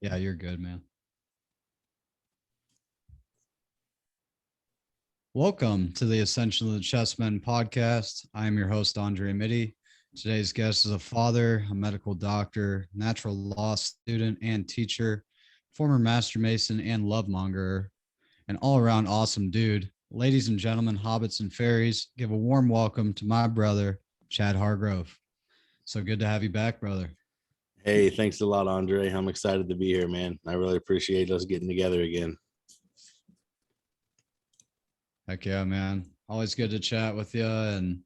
Yeah, you're good, man. Welcome to the Ascension of the Chessmen podcast. I am your host, Andre Mitty. Today's guest is a father, a medical doctor, natural law student and teacher, former master mason and lovemonger, an all around awesome dude. Ladies and gentlemen, hobbits and fairies, give a warm welcome to my brother, Chad Hargrove. So good to have you back, brother. Hey, thanks a lot, Andre. I'm excited to be here, man. I really appreciate us getting together again. Heck yeah, man. Always good to chat with you and,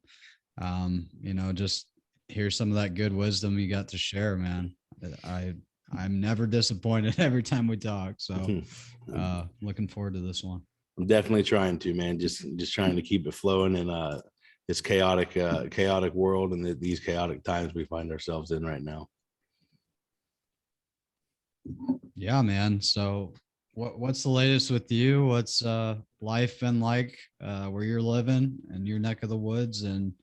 just hear some of that good wisdom you got to share, man. I, I'm never disappointed every time we talk. So, looking forward to this one. I'm definitely trying to, man. Just trying to keep it flowing in this chaotic world and these chaotic times we find ourselves in right now. Yeah, man. So what's the latest with you? What's life been like where you're living in your neck of the woods? And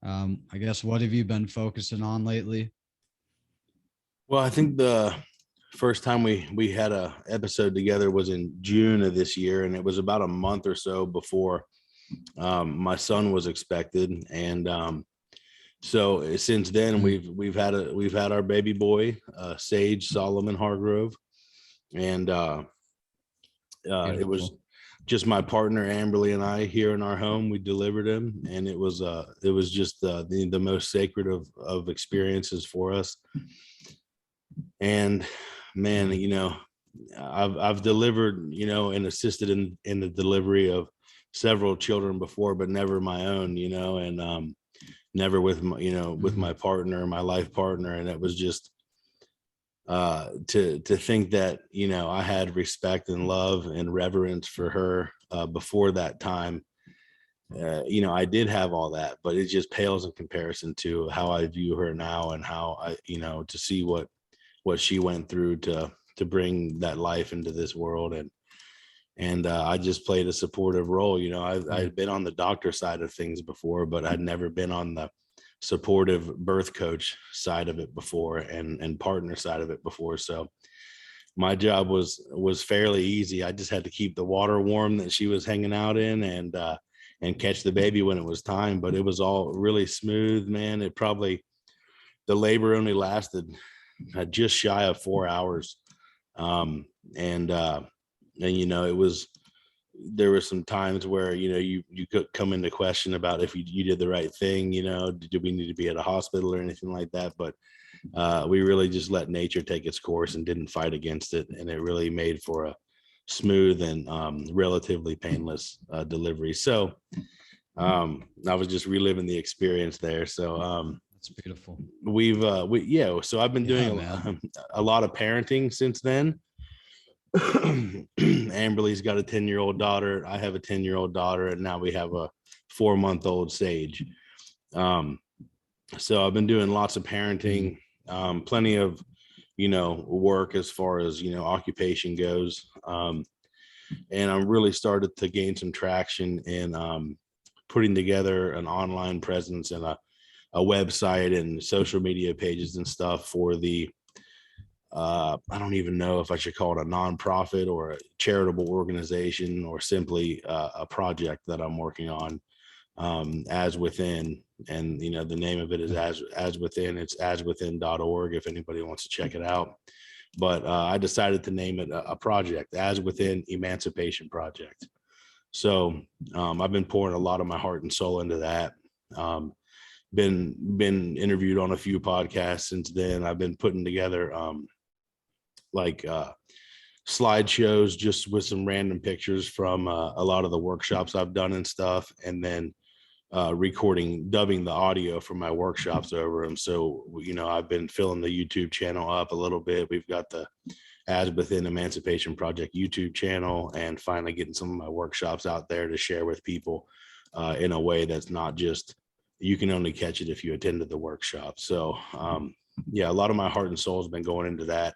I guess what have you been focusing on lately? Well, I think the first time we had a episode together was in June of this year, and it was about a month or so before my son was expected, and so since then we've had our baby boy, Sage Solomon Hargrove, and it was just my partner Amberly and I here in our home. We delivered him, and it was just the most sacred of experiences for us. And man, I've delivered, and assisted in the delivery of several children before, but never my own, and never with my, with my partner, my life partner. And it was just to think that, I had respect and love and reverence for her before that time. I did have all that, but it just pales in comparison to how I view her now, and how I, to see what she went through to bring that life into this world. And I just played a supportive role. I'd been on the doctor side of things before, but I'd never been on the supportive birth coach side of it before, and partner side of it before. So my job was fairly easy. I just had to keep the water warm that she was hanging out in, and catch the baby when it was time. But it was all really smooth, man. The labor only lasted just shy of 4 hours. And it was, there were some times where, you could come into question about if you did the right thing, did we need to be at a hospital or anything like that? But we really just let nature take its course and didn't fight against it. And it really made for a smooth and relatively painless delivery. So I was just reliving the experience there. So That's beautiful. So I've been doing a lot of parenting since then. Amberly's got a 10-year-old daughter. I have a 10-year-old daughter, and now we have a 4-month-old Sage. So I've been doing lots of parenting, plenty of, work as far as, occupation goes. And I'm really started to gain some traction in putting together an online presence and a website and social media pages and stuff for the I don't even know if I should call it a nonprofit or a charitable organization, or simply a project that I'm working on, Aswithin. And the name of it is Aswithin. It's aswithin.org if anybody wants to check it out. But I decided to name it a project, Aswithin Emancipation Project. So I've been pouring a lot of my heart and soul into that. Been interviewed on a few podcasts since then. I've been putting together slideshows just with some random pictures from a lot of the workshops I've done and stuff, and then dubbing the audio from my workshops over them. So I've been filling the YouTube channel up a little bit. We've got the Aswithin Emancipation Project YouTube channel, and finally getting some of my workshops out there to share with people in a way that's not just, you can only catch it if you attended the workshop. So a lot of my heart and soul has been going into that.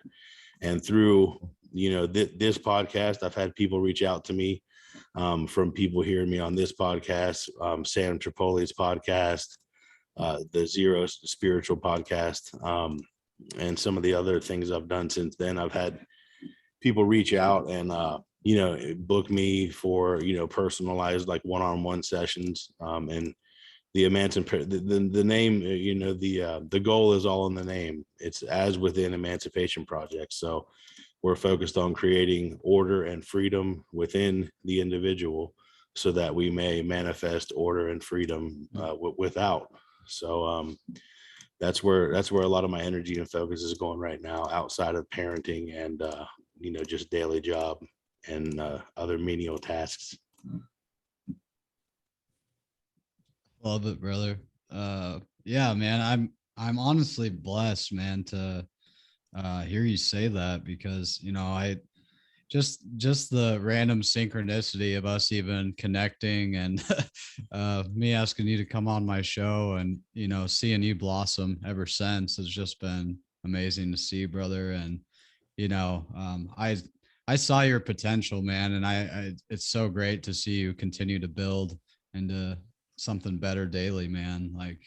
And through, this podcast, I've had people reach out to me from people hearing me on this podcast, Sam Tripoli's podcast, the Zero Spiritual podcast, and some of the other things I've done since then. I've had people reach out and book me for personalized like one-on-one sessions, and the Emancipation, the name, the goal is all in the name. It's Aswithin Emancipation Project. So we're focused on creating order and freedom within the individual so that we may manifest order and freedom without. So that's where a lot of my energy and focus is going right now, outside of parenting and just daily job and other menial tasks. Love it, brother. Yeah, man, I'm honestly blessed, man, to hear you say that, because I just the random synchronicity of us even connecting, and me asking you to come on my show, and seeing you blossom ever since has just been amazing to see, brother. And I saw your potential, man, and I it's so great to see you continue to build into something better daily, man. Like,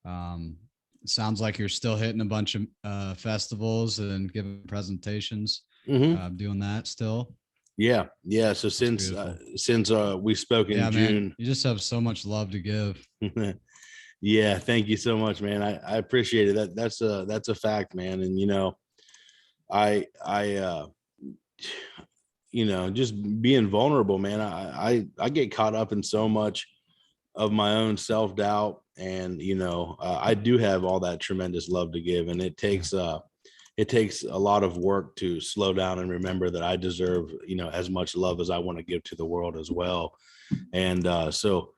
um, it sounds like you're still hitting a bunch of festivals and giving presentations, Mm-hmm. doing that still. Yeah. So since we spoke in Yeah, man, June. you just have so much love to give. Yeah, thank you so much, man. I appreciate it. That's a fact, man. And I just being vulnerable, man. I get caught up in so much of my own self-doubt, and I do have all that tremendous love to give, and it takes a lot of work to slow down and remember that I deserve as much love as I want to give to the world as well. And so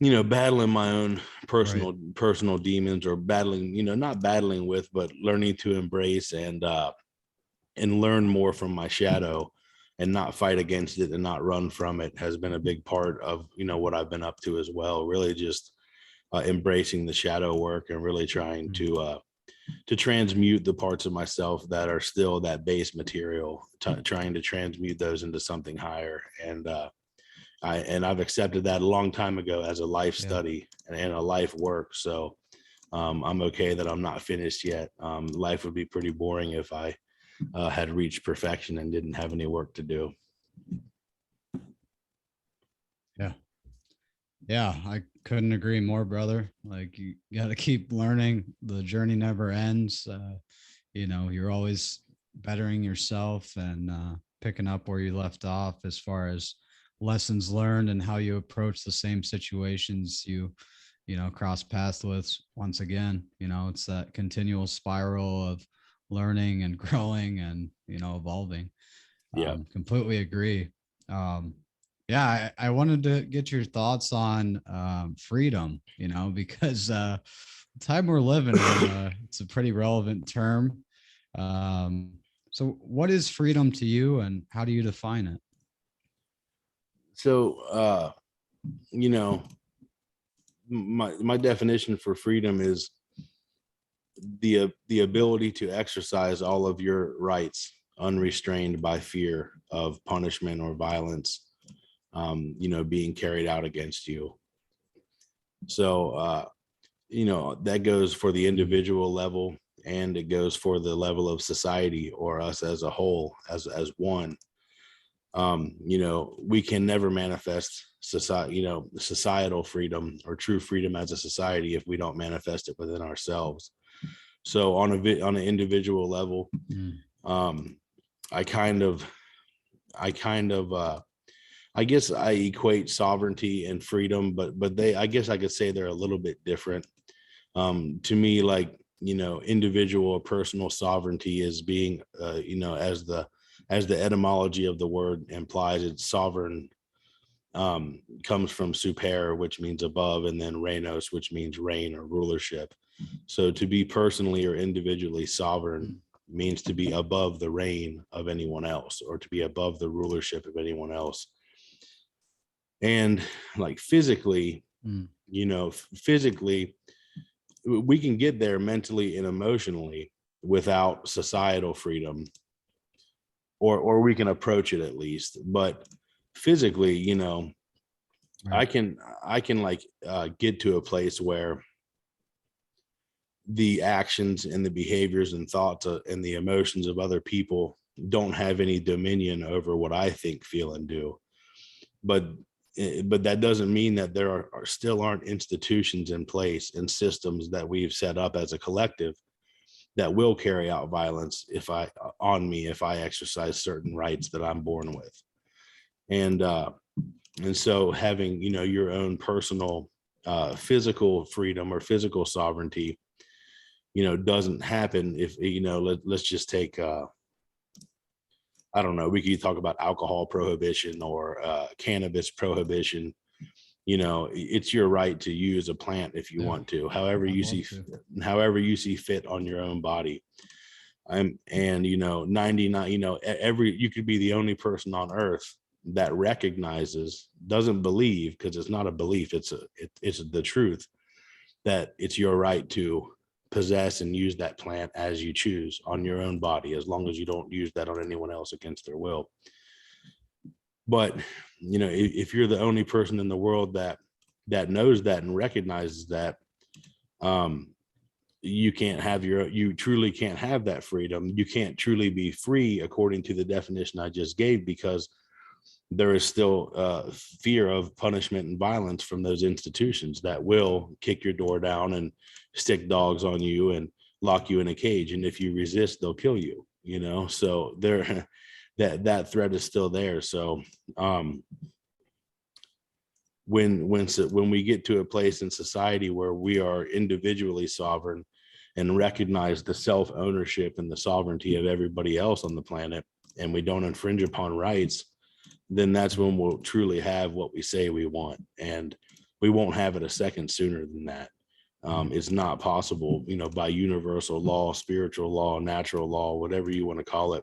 battling my own Right. personal demons, or battling, not battling with, but learning to embrace and learn more from my shadow, and not fight against it and not run from it, has been a big part of what I've been up to as well. Really just embracing the shadow work, and really trying to transmute the parts of myself that are still that base material, trying to transmute those into something higher. And I've accepted that a long time ago as a life study and a life work. So I'm okay that I'm not finished yet. Life would be pretty boring if I had reached perfection and didn't have any work to do. Yeah. Yeah, I couldn't agree more, brother. Like, you got to keep learning. The journey never ends. You're always bettering yourself, and picking up where you left off as far as lessons learned and how you approach the same situations you cross paths with once again. It's that continual spiral of learning and growing and evolving. Yeah. Completely agree. Yeah, I wanted to get your thoughts on freedom, because the time we're living in, it's a pretty relevant term. Um, so what is freedom to you, and how do you define it? So, my definition for freedom is the ability to exercise all of your rights unrestrained by fear of punishment or violence, being carried out against you. So, that goes for the individual level, and it goes for the level of society, or us as a whole, as one. We can never manifest societal freedom or true freedom as a society if we don't manifest it within ourselves. So on an individual level, I guess I equate sovereignty and freedom, but I guess I could say they're a little bit different. To me, like, individual or personal sovereignty is being, as the etymology of the word implies, it's sovereign, comes from super, which means above, and then reinos, which means reign or rulership. So to be personally or individually sovereign means to be above the reign of anyone else, or to be above the rulership of anyone else. And like physically, physically, we can get there mentally and emotionally without societal freedom, or we can approach it at least. But physically, Right. I can like get to a place where the actions and the behaviors and thoughts and the emotions of other people don't have any dominion over what I think, feel, and do. But that doesn't mean that there are still aren't institutions in place and systems that we've set up as a collective that will carry out violence if I exercise certain rights that I'm born with. And so having, your own personal physical freedom or physical sovereignty, doesn't happen if, let's just take, I don't know, we could talk about alcohol prohibition or cannabis prohibition. It's your right to use a plant if you want to, however you see fit on your own body. 99, you could be the only person on earth that recognizes, doesn't believe, because it's not a belief, it's the truth, that it's your right to possess and use that plant as you choose on your own body, as long as you don't use that on anyone else against their will. But if you're the only person in the world that knows that and recognizes that, you truly can't have that freedom. You can't truly be free according to the definition I just gave, because there is still fear of punishment and violence from those institutions that will kick your door down and stick dogs on you and lock you in a cage. And if you resist, they'll kill you, so there, that threat is still there. So when we get to a place in society where we are individually sovereign and recognize the self-ownership and the sovereignty of everybody else on the planet, and we don't infringe upon rights, then that's when we'll truly have what we say we want. And we won't have it a second sooner than that. It's not possible, by universal law, spiritual law, natural law, whatever you want to call it.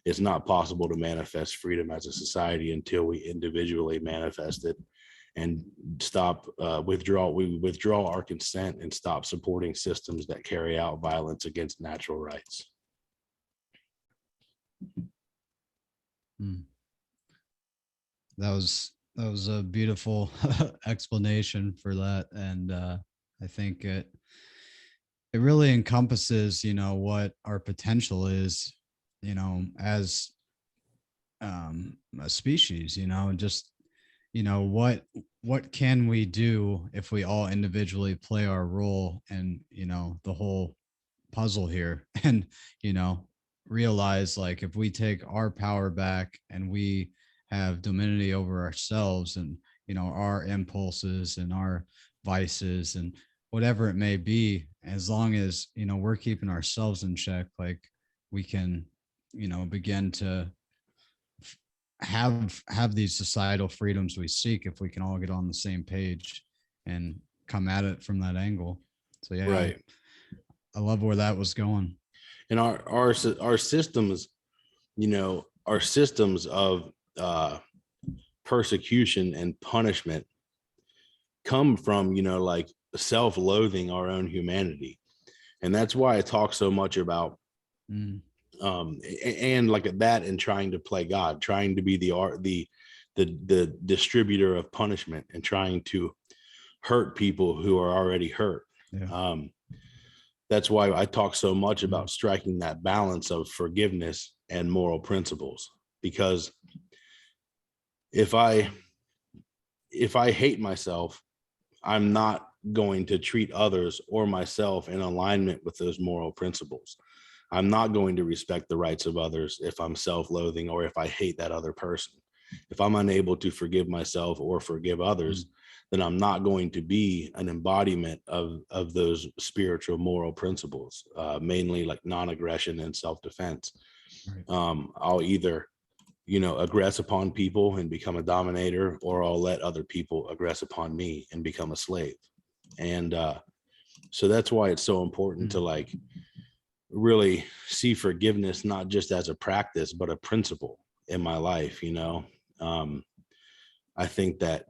It's not possible to manifest freedom as a society until we individually manifest it and we withdraw our consent and stop supporting systems that carry out violence against natural rights. That was a beautiful explanation for that. And I think it really encompasses, what our potential is, as a species, just, what can we do if we all individually play our role and, the whole puzzle here, and, realize, like, if we take our power back and we have dominion over ourselves and, our impulses and our vices and whatever it may be, as long as, we're keeping ourselves in check, like, we can, begin to have these societal freedoms we seek, if we can all get on the same page and come at it from that angle. So yeah, right. I love where that was going. And our systems, our systems of persecution and punishment come from, like, self-loathing our own humanity. And that's why I talk so much about and like that, and trying to play God, trying to be the distributor of punishment and trying to hurt people who are already hurt. Yeah. That's why I talk so much about striking that balance of forgiveness and moral principles, because if I hate myself, I'm not going to treat others or myself in alignment with those moral principles. I'm not going to respect the rights of others if I'm self-loathing or if I hate that other person. If I'm unable to forgive myself or forgive others, then I'm not going to be an embodiment of those spiritual moral principles, mainly like non-aggression and self-defense. Right. I'll either, aggress upon people and become a dominator, or I'll let other people aggress upon me and become a slave. And so that's why it's so important to, like, really see forgiveness not just as a practice but a principle in my life. I think that,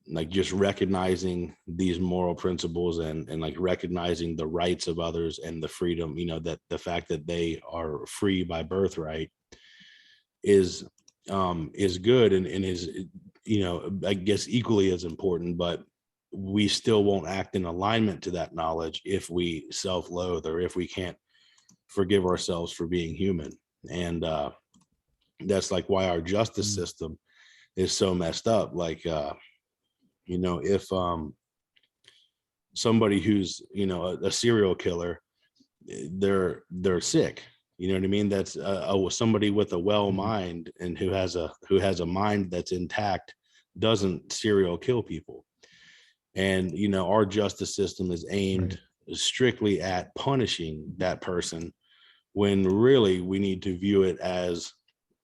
like, just recognizing these moral principles and like recognizing the rights of others and the freedom, that the fact that they are free by birthright is good and is, I guess, equally as important. But we still won't act in alignment to that knowledge if we self-loathe, or if we can't forgive ourselves for being human. And that's like why our justice system is so messed up. Like, if somebody who's, a serial killer, they're sick. You know what I mean? That's somebody with a well mind and who has a mind that's intact doesn't serial kill people. And, our justice system is aimed strictly at punishing that person, when really we need to view it as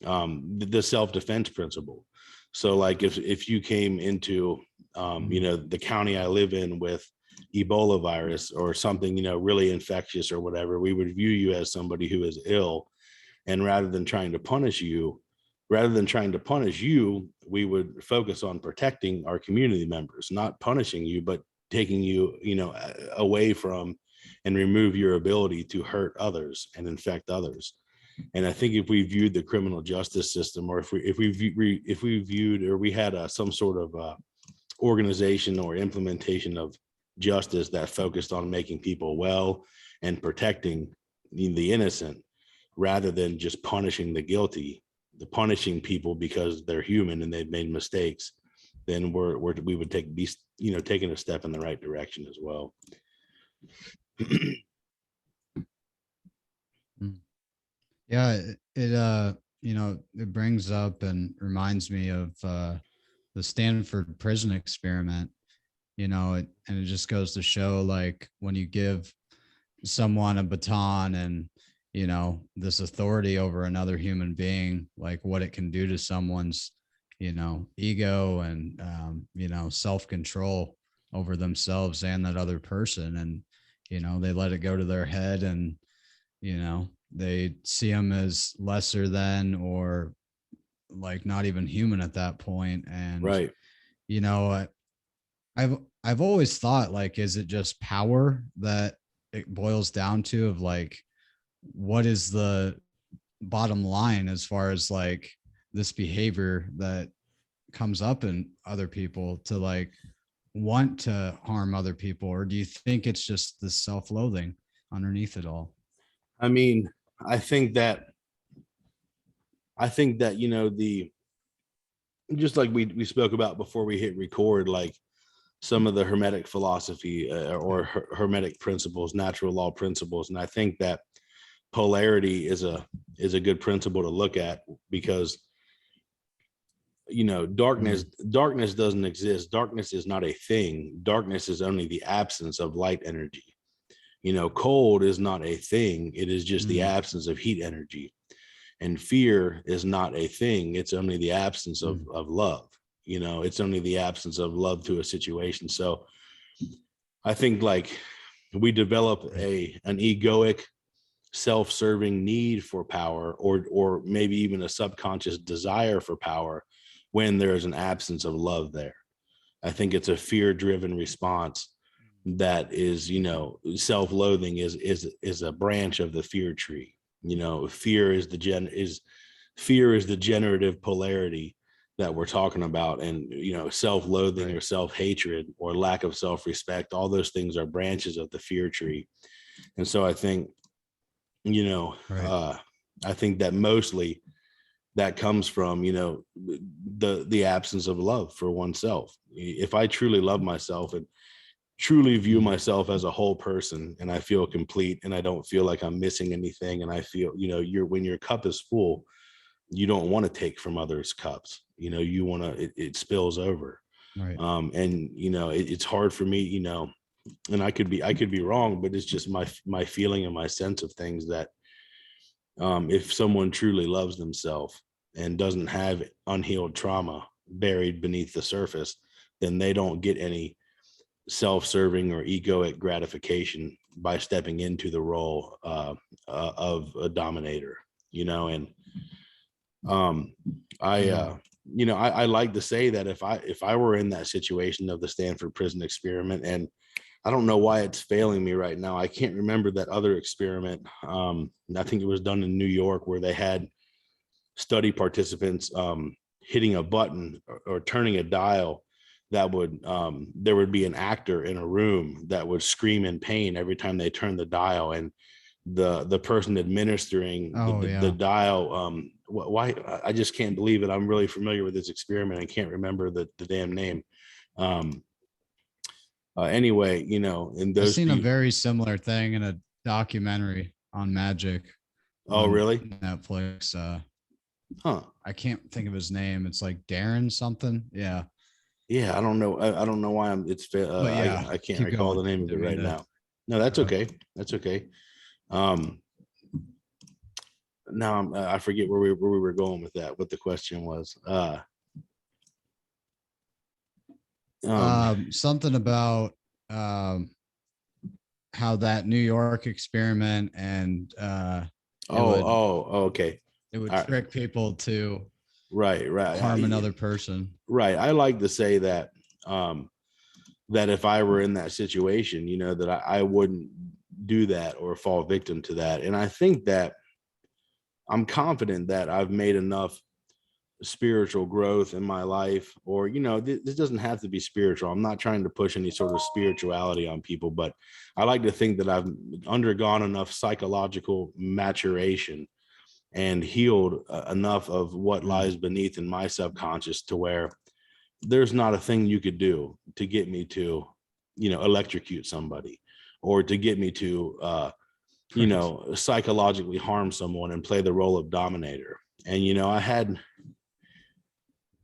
the self-defense principle. So like if you came into, the county I live in with Ebola virus or something, really infectious or whatever, we would view you as somebody who is ill. And rather than trying to punish you, we would focus on protecting our community members, not punishing you, but taking you, away from and remove your ability to hurt others and infect others. And I think if we viewed the criminal justice system, or if we viewed, or we had some sort of organization or implementation of justice that focused on making people well and protecting the innocent, rather than just punishing the guilty, punishing people because they're human and they've made mistakes, then we would be taking a step in the right direction as well. Yeah, it brings up and reminds me of the Stanford prison experiment, and it just goes to show, like, when you give someone a baton and, this authority over another human being, like what it can do to someone's, ego and, self-control over themselves and that other person. And, they let it go to their head, and, they see them as lesser than, or like not even human at that point. And, Right. I've always thought, like, is it just power that it boils down to, of like, what is the bottom line as far as like this behavior that comes up in other people to like want to harm other people? Or do you think it's just the self-loathing underneath it all? I mean, I think that, just like we spoke about before we hit record, like some of the hermetic philosophy or hermetic principles, natural law principles. And I think that polarity is a good principle to look at, because darkness doesn't exist. Darkness is not a thing. Darkness is only the absence of light energy. Cold is not a thing. It is just the absence of heat energy. And fear is not a thing. It's only the absence of love. It's only the absence of love to a situation. So I think, like, we develop an egoic, self-serving need for power, or maybe even a subconscious desire for power, when there is an absence of love there. I think it's a fear-driven response that is, self-loathing is a branch of the fear tree. Fear is the generative polarity that we're talking about. And, self-loathing or self-hatred or lack of self-respect, all those things are branches of the fear tree. And so I think, I think that mostly that comes from, the absence of love for oneself. If I truly love myself and truly view myself as a whole person, and I feel complete, and I don't feel like I'm missing anything, and I feel, when your cup is full, you don't want to take from others' cups. You want to, it spills over. Right. And it's hard for me, and I could be wrong, but it's just my feeling and my sense of things, that if someone truly loves themselves and doesn't have unhealed trauma buried beneath the surface, then they don't get any self-serving or egoic gratification by stepping into the role of a dominator. And I like to say that if I were in that situation of the Stanford prison experiment, and I don't know why it's failing me right now. I can't remember that other experiment. I think it was done in New York, where they had study participants hitting a button or turning a dial that would there would be an actor in a room that would scream in pain every time they turned the dial, and the person administering the dial, why, I just can't believe it. I'm really familiar with this experiment. I can't remember the damn name. Anyway, you know, in I've those seen a people. very similar thing in a documentary on magic. Oh, really? Netflix. Huh. I can't think of his name. It's like Darren something. Yeah. Yeah, I don't know. I don't know why But yeah, I can't keep recall going. the name of it Didn't mean right to now. No, that's interrupt. okay. That's okay. Now I forget where we were going with that, what the question was. Something about how that New York experiment and okay. it would All right. trick people to Right. harm another person. Right. I like to say that that if I were in that situation, you know, that I wouldn't do that or fall victim to that. And I think that I'm confident that I've made enough spiritual growth in my life, or, you know, this doesn't have to be spiritual. I'm not trying to push any sort of spirituality on people, but I like to think that I've undergone enough psychological maturation and healed enough of what lies beneath in my subconscious to where there's not a thing you could do to get me to, you know, electrocute somebody, or to get me to you know, psychologically harm someone and play the role of dominator. And, you know, I had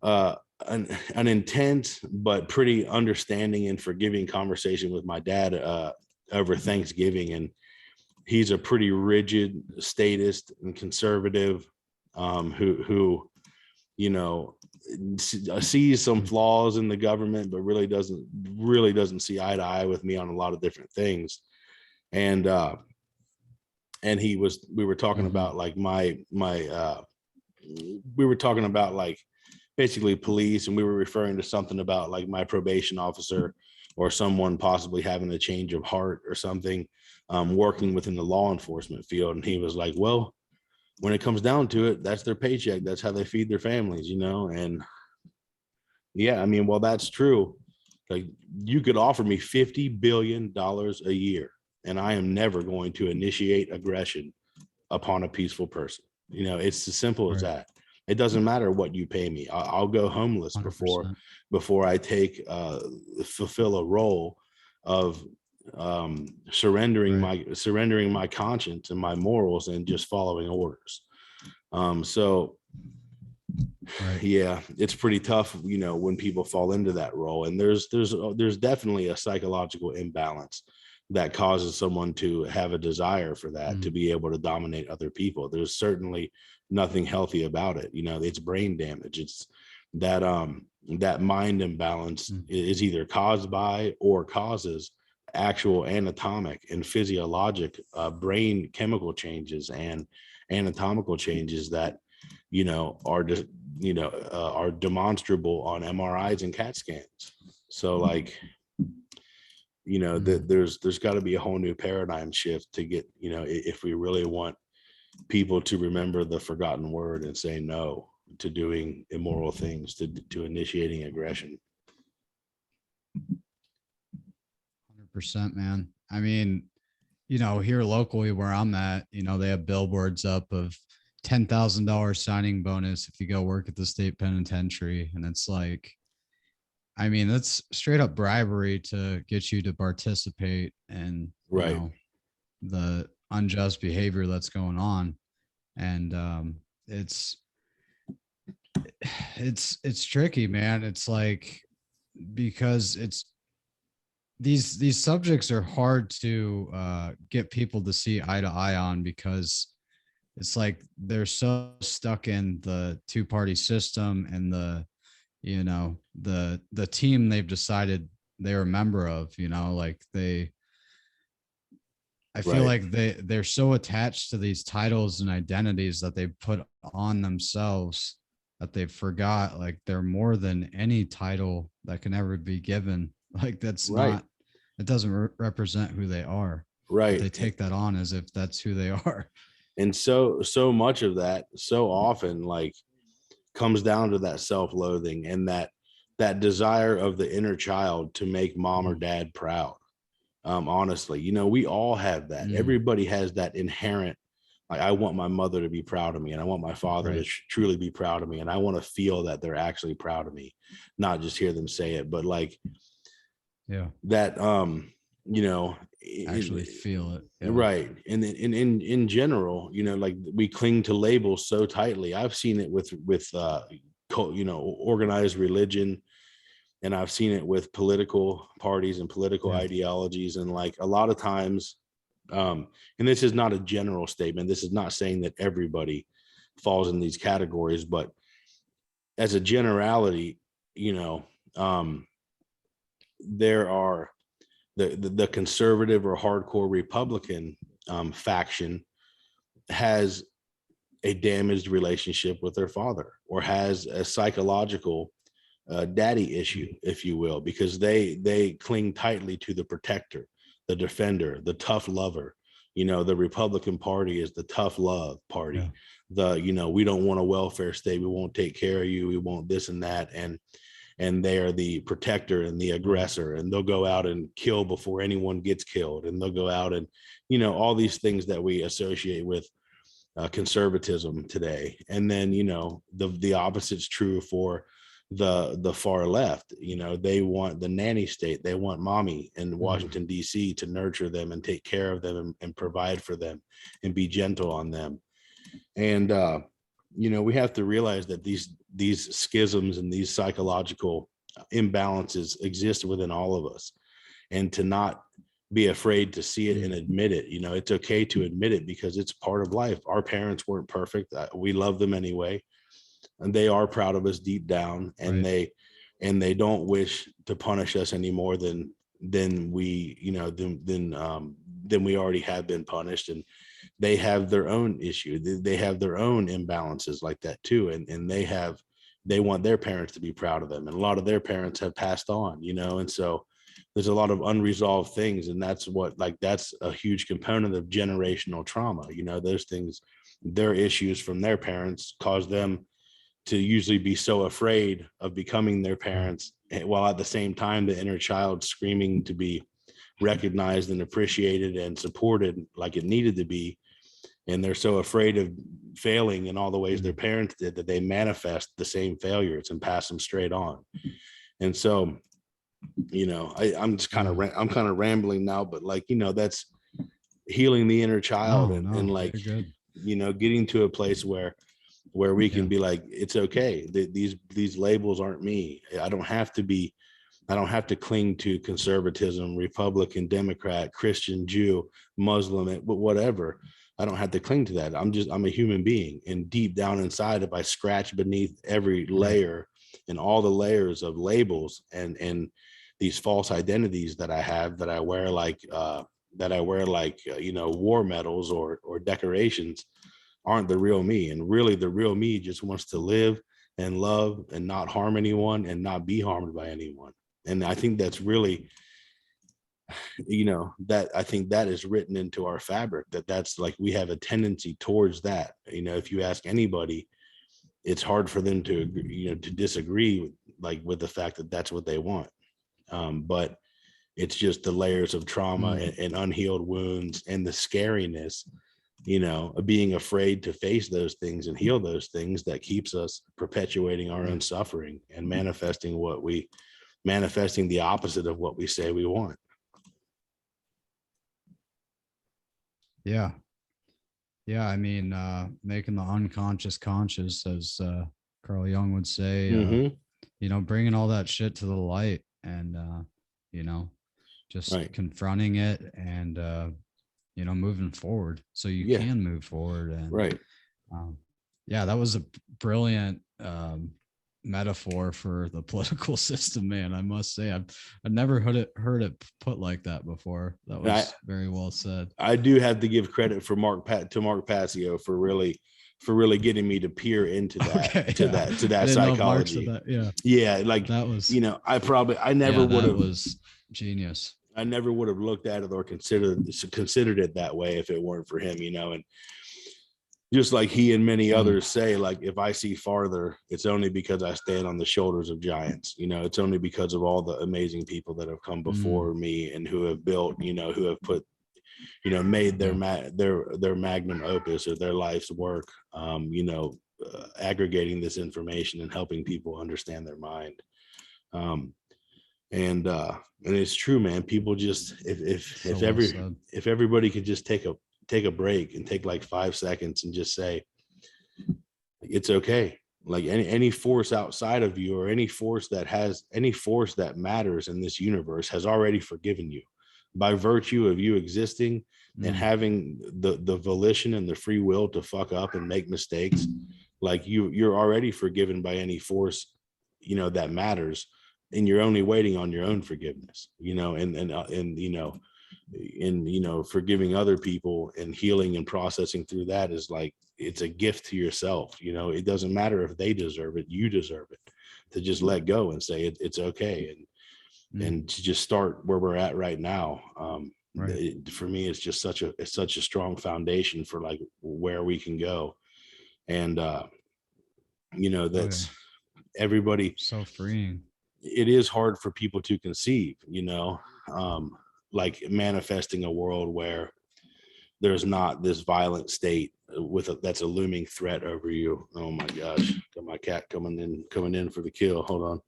an intense but pretty understanding and forgiving conversation with my dad over Thanksgiving, and he's a pretty rigid statist and conservative, who you know, sees some flaws in the government, but really doesn't see eye to eye with me on a lot of different things. And we were talking about like we were talking about like basically police, and we were referring to something about like my probation officer or someone possibly having a change of heart or something, working within the law enforcement field. And he was like, well, when it comes down to it, that's their paycheck. That's how they feed their families, you know? And yeah, I mean, well, that's true. Like, you could offer me $50 billion a year, and I am never going to initiate aggression upon a peaceful person. You know, it's as simple as that. It doesn't matter what you pay me. I'll go homeless 100%. before I fulfill a role of surrendering my conscience and my morals and just following orders. So yeah, it's pretty tough, you know, when people fall into that role. And there's definitely a psychological imbalance that causes someone to have a desire for that, to be able to dominate other people. There's certainly nothing healthy about it. You know, it's brain damage. It's that that mind imbalance is either caused by or causes actual anatomic and physiologic brain chemical changes and anatomical changes that, you know, are just, you know, are demonstrable on MRIs and CAT scans. So like, you know, there's got to be a whole new paradigm shift to get, you know, if we really want people to remember the forgotten word and say no to doing immoral things, to initiating aggression. 100%, man. I mean, you know, here locally where I'm at, you know, they have billboards up of $10,000 signing bonus if you go work at the state penitentiary. And it's like, I mean, that's straight up bribery to get you to participate in, you know, the unjust behavior that's going on. And it's tricky, man. It's like, because these subjects are hard to get people to see eye to eye on, because it's like they're so stuck in the two-party system and the, you know, the team they've decided they're a member of, you know, like I feel like they're so attached to these titles and identities that they put on themselves that they forgot like they're more than any title that can ever be given. Like that's not, it doesn't represent who they are. But they take that on as if that's who they are. And so much of that so often like comes down to that self-loathing and that that desire of the inner child to make mom or dad proud. Honestly, you know, we all have that. Everybody has that inherent, like, I want my mother to be proud of me, and I want my father to truly be proud of me, and I want to feel that they're actually proud of me, not just hear them say it, but like, that, you know, actually feel it. Right. And in general, you know, like, we cling to labels so tightly. I've seen it with you know, organized religion, and I've seen it with political parties and political ideologies. And like, a lot of times, and this is not a general statement, this is not saying that everybody falls in these categories, but as a generality, you know, there are the conservative or hardcore Republican faction has a damaged relationship with their father, or has a psychological daddy issue, if you will, because they cling tightly to the protector, the defender, the tough lover. You know, the Republican Party is the tough love party. You know, we don't want a welfare state, we won't take care of you, we want this and that, and they are the protector and the aggressor, and they'll go out and kill before anyone gets killed, and they'll go out and, you know, all these things that we associate with conservatism today. And then, you know, the opposite's true for the far left. You know, they want the nanny state, they want mommy in Washington DC to nurture them and take care of them and provide for them and be gentle on them. And you know, we have to realize that these schisms and these psychological imbalances exist within all of us, and to not be afraid to see it and admit it. You know, it's okay to admit it, because it's part of life. Our parents weren't perfect. We love them anyway, and they are proud of us deep down, and they don't wish to punish us any more than we, you know, than we already have been punished. And they have their own issue. They have their own imbalances like that too. And they want their parents to be proud of them. And a lot of their parents have passed on, you know, and so there's a lot of unresolved things. And that's a huge component of generational trauma. You know, those things, their issues from their parents cause them to usually be so afraid of becoming their parents, while at the same time, the inner child screaming to be recognized and appreciated and supported like it needed to be. And they're so afraid of failing in all the ways their parents did, that they manifest the same failures and pass them straight on. And so, you know, I'm kind of rambling now, but like, you know, that's healing the inner child. And like, you know, getting to a place where we can be like, it's okay. These labels aren't me. I don't have to cling to conservatism, Republican, Democrat, Christian, Jew, Muslim, whatever. I don't have to cling to that. I'm a human being. And deep down inside, if I scratch beneath every layer and all the layers of labels and these false identities that I have, that I wear like, you know, war medals or decorations, aren't the real me. And really the real me just wants to live and love and not harm anyone and not be harmed by anyone. And I think that's really, you know, that I think that is written into our fabric, that's like, we have a tendency towards that. You know, if you ask anybody, it's hard for them to, you know, to disagree with the fact that that's what they want. But it's just the layers of trauma and unhealed wounds and the scariness, you know, of being afraid to face those things and heal those things, that keeps us perpetuating our own suffering and manifesting the opposite of what we say we want. Yeah. I mean, making the unconscious conscious, as Carl Jung would say, you know, bringing all that shit to the light, and you know, just confronting it, and you know, moving forward so you can move forward. And yeah, that was a brilliant metaphor for the political system, man. I must say, I've never heard it put like that before. That was very well said. I do have to give credit for Mark Passio for really getting me to peer into that, to that psychology. Like that was, you know, I never would have, was genius. I never would have looked at it or considered it that way if it weren't for him, you know. just like he and many others say, like, if I see farther, it's only because I stand on the shoulders of giants. It's only because of all the amazing people that have come before me and who have built, who have put, made their magnum opus or their life's work, aggregating this information and helping people understand their mind. And it's true, man. People just, if everybody could just take a break and take like 5 seconds and just say, it's okay. Like any force outside of you or any force that matters in this universe has already forgiven you by virtue of you existing and having the volition and the free will to fuck up and make mistakes. Like you're already forgiven by any force, that matters. And you're only waiting on your own forgiveness, and forgiving other people and healing and processing through that is like, it's a gift to yourself. It doesn't matter if they deserve it, you deserve it, to just let go and say it's okay. And to just start where we're at right now. For me, it's just such a strong foundation for like where we can go. And, that's everybody. So freeing. It is hard for people to conceive, like manifesting a world where there's not this violent state that's a looming threat over you. Oh my gosh, got my cat coming in for the kill. Hold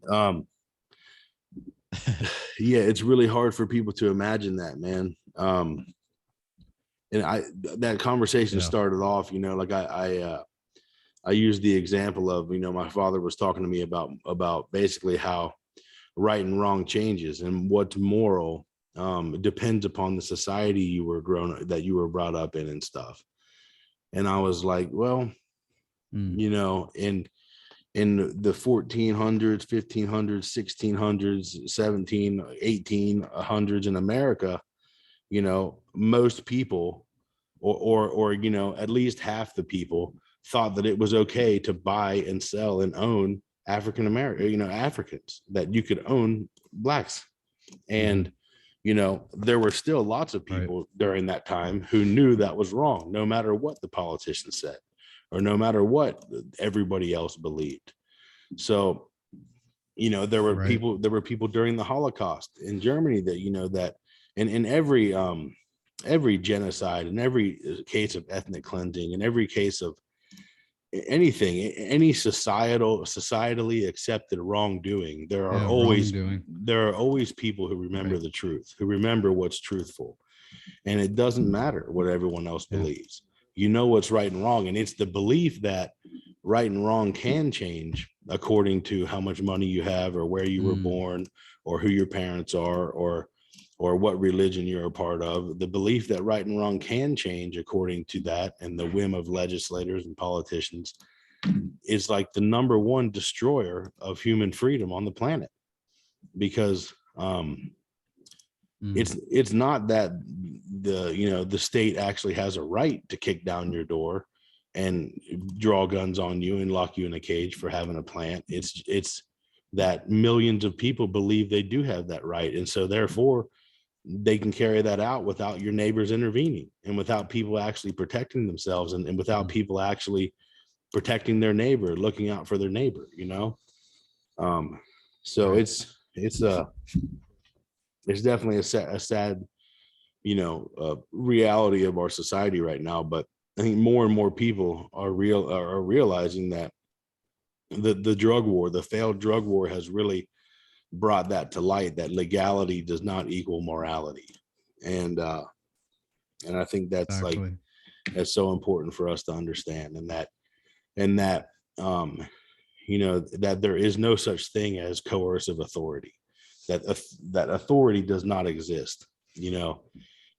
on. Yeah, it's really hard for people to imagine that, man. And that conversation started off, like I used the example of, my father was talking to me about basically how right and wrong changes and what's moral depends upon the society you were brought up in and stuff. And I was like, well, in the 1400s, 1500s, 1600s, 17, 1800s in America, most people or at least half the people thought that it was okay to buy and sell and own African American, Africans, that you could own blacks. And, there were still lots of people during that time who knew that was wrong, no matter what the politicians said or no matter what everybody else believed. So, there were people during the Holocaust in Germany that, that in every genocide, in every case of ethnic cleansing, in every case of anything, any societally accepted wrongdoing, there are always people who remember the truth, who remember what's truthful. And it doesn't matter what everyone else believes. What's right and wrong. And it's the belief that right and wrong can change according to how much money you have or where you were born or who your parents are or what religion you're a part of. The belief that right and wrong can change according to that and the whim of legislators and politicians is like the number one destroyer of human freedom on the planet. Because it's not that the state actually has a right to kick down your door and draw guns on you and lock you in a cage for having a plant. It's that millions of people believe they do have that right. And so therefore they can carry that out without your neighbors intervening and without people actually protecting themselves and without people actually protecting their neighbor, looking out for their neighbor, So it's definitely a sad, reality of our society right now. But I think more and more people are realizing that the drug war, the failed drug war, has really brought that to light, that legality does not equal morality. And I think that's that's so important for us to understand, and that that there is no such thing as coercive authority, that authority does not exist.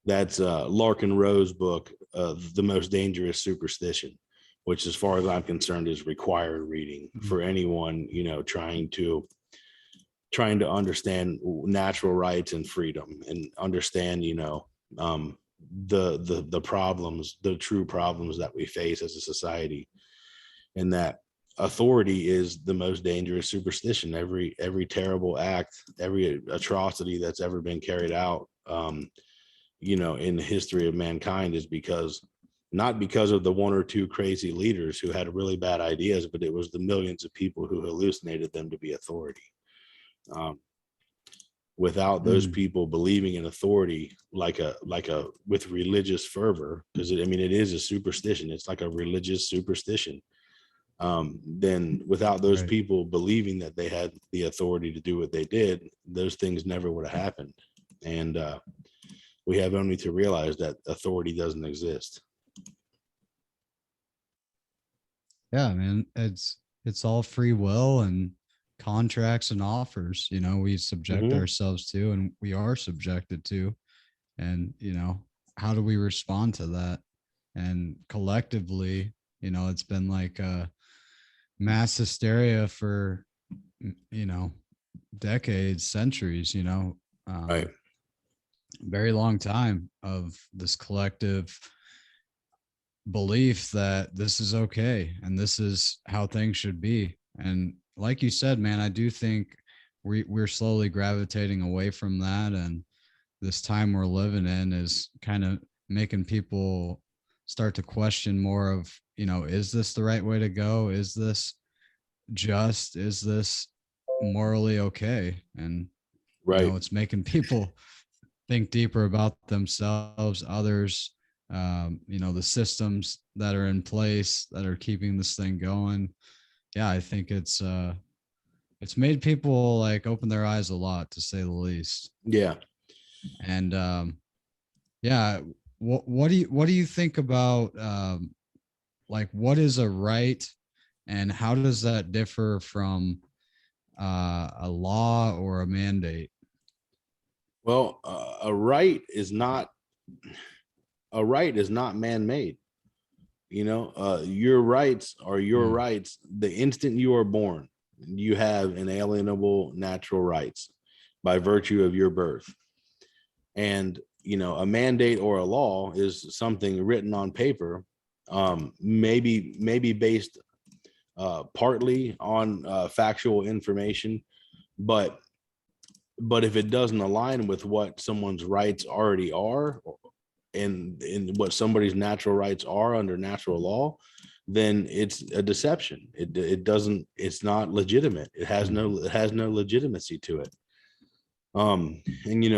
That's Larkin Rowe's book, The Most Dangerous Superstition, which, as far as I'm concerned, is required reading for anyone, trying to understand natural rights and freedom and understand, the problems, the true problems that we face as a society. And that authority is the most dangerous superstition. Every terrible act, every atrocity that's ever been carried out, in the history of mankind is not because of the one or two crazy leaders who had really bad ideas, but it was the millions of people who hallucinated them to be authority. Without those people believing in authority, like a with religious fervor, because it is a superstition. It's like a religious superstition. Then without those people believing that they had the authority to do what they did, those things never would have happened. And we have only to realize that authority doesn't exist. Yeah, man, it's all free will and contracts and offers, we subject ourselves to, and we are subjected to. And, how do we respond to that? And collectively, it's been like a mass hysteria for, decades, centuries, Right. very long time of this collective belief that this is okay and this is how things should be. And like you said, man, I do think we're slowly gravitating away from that. And this time we're living in is kind of making people start to question more of, is this the right way to go? Is this just? Is this morally okay? And, Right. it's making people think deeper about themselves, others, the systems that are in place that are keeping this thing going. Yeah, I think it's made people like open their eyes a lot, to say the least. Yeah. And yeah, what do you think about like what is a right, and how does that differ from a law or a mandate? Well, a right is not man-made. Your rights are your rights. The instant you are born, you have inalienable natural rights by virtue of your birth. And a mandate or a law is something written on paper, maybe based partly on factual information, but if it doesn't align with what someone's rights already are, and what somebody's natural rights are under natural law, then it's a deception. It's not legitimate. It has no legitimacy to it. And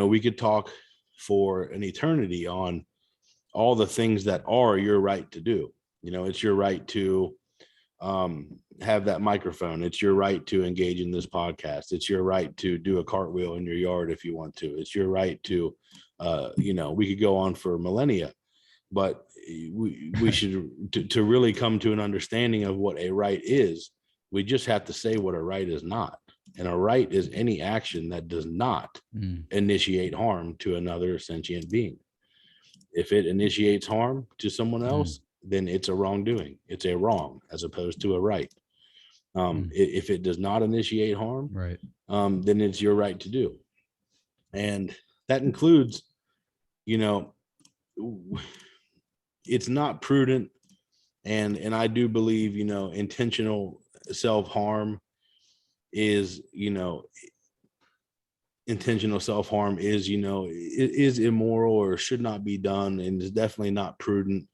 we could talk for an eternity on all the things that are your right to do. It's your right to have that microphone. It's your right to engage in this podcast. It's your right to do a cartwheel in your yard if you want to. It's your right to, we could go on for millennia, but we should, to really come to an understanding of what a right is, we just have to say what a right is not. And a right is any action that does not initiate harm to another sentient being. If it initiates harm to someone else, then it's a wrongdoing. It's a wrong as opposed to a right. If it does not initiate harm, Right. Then it's your right to do. And that includes, it's not prudent. And I do believe, intentional self-harm is, intentional self-harm is, is immoral or should not be done, and is definitely not prudent.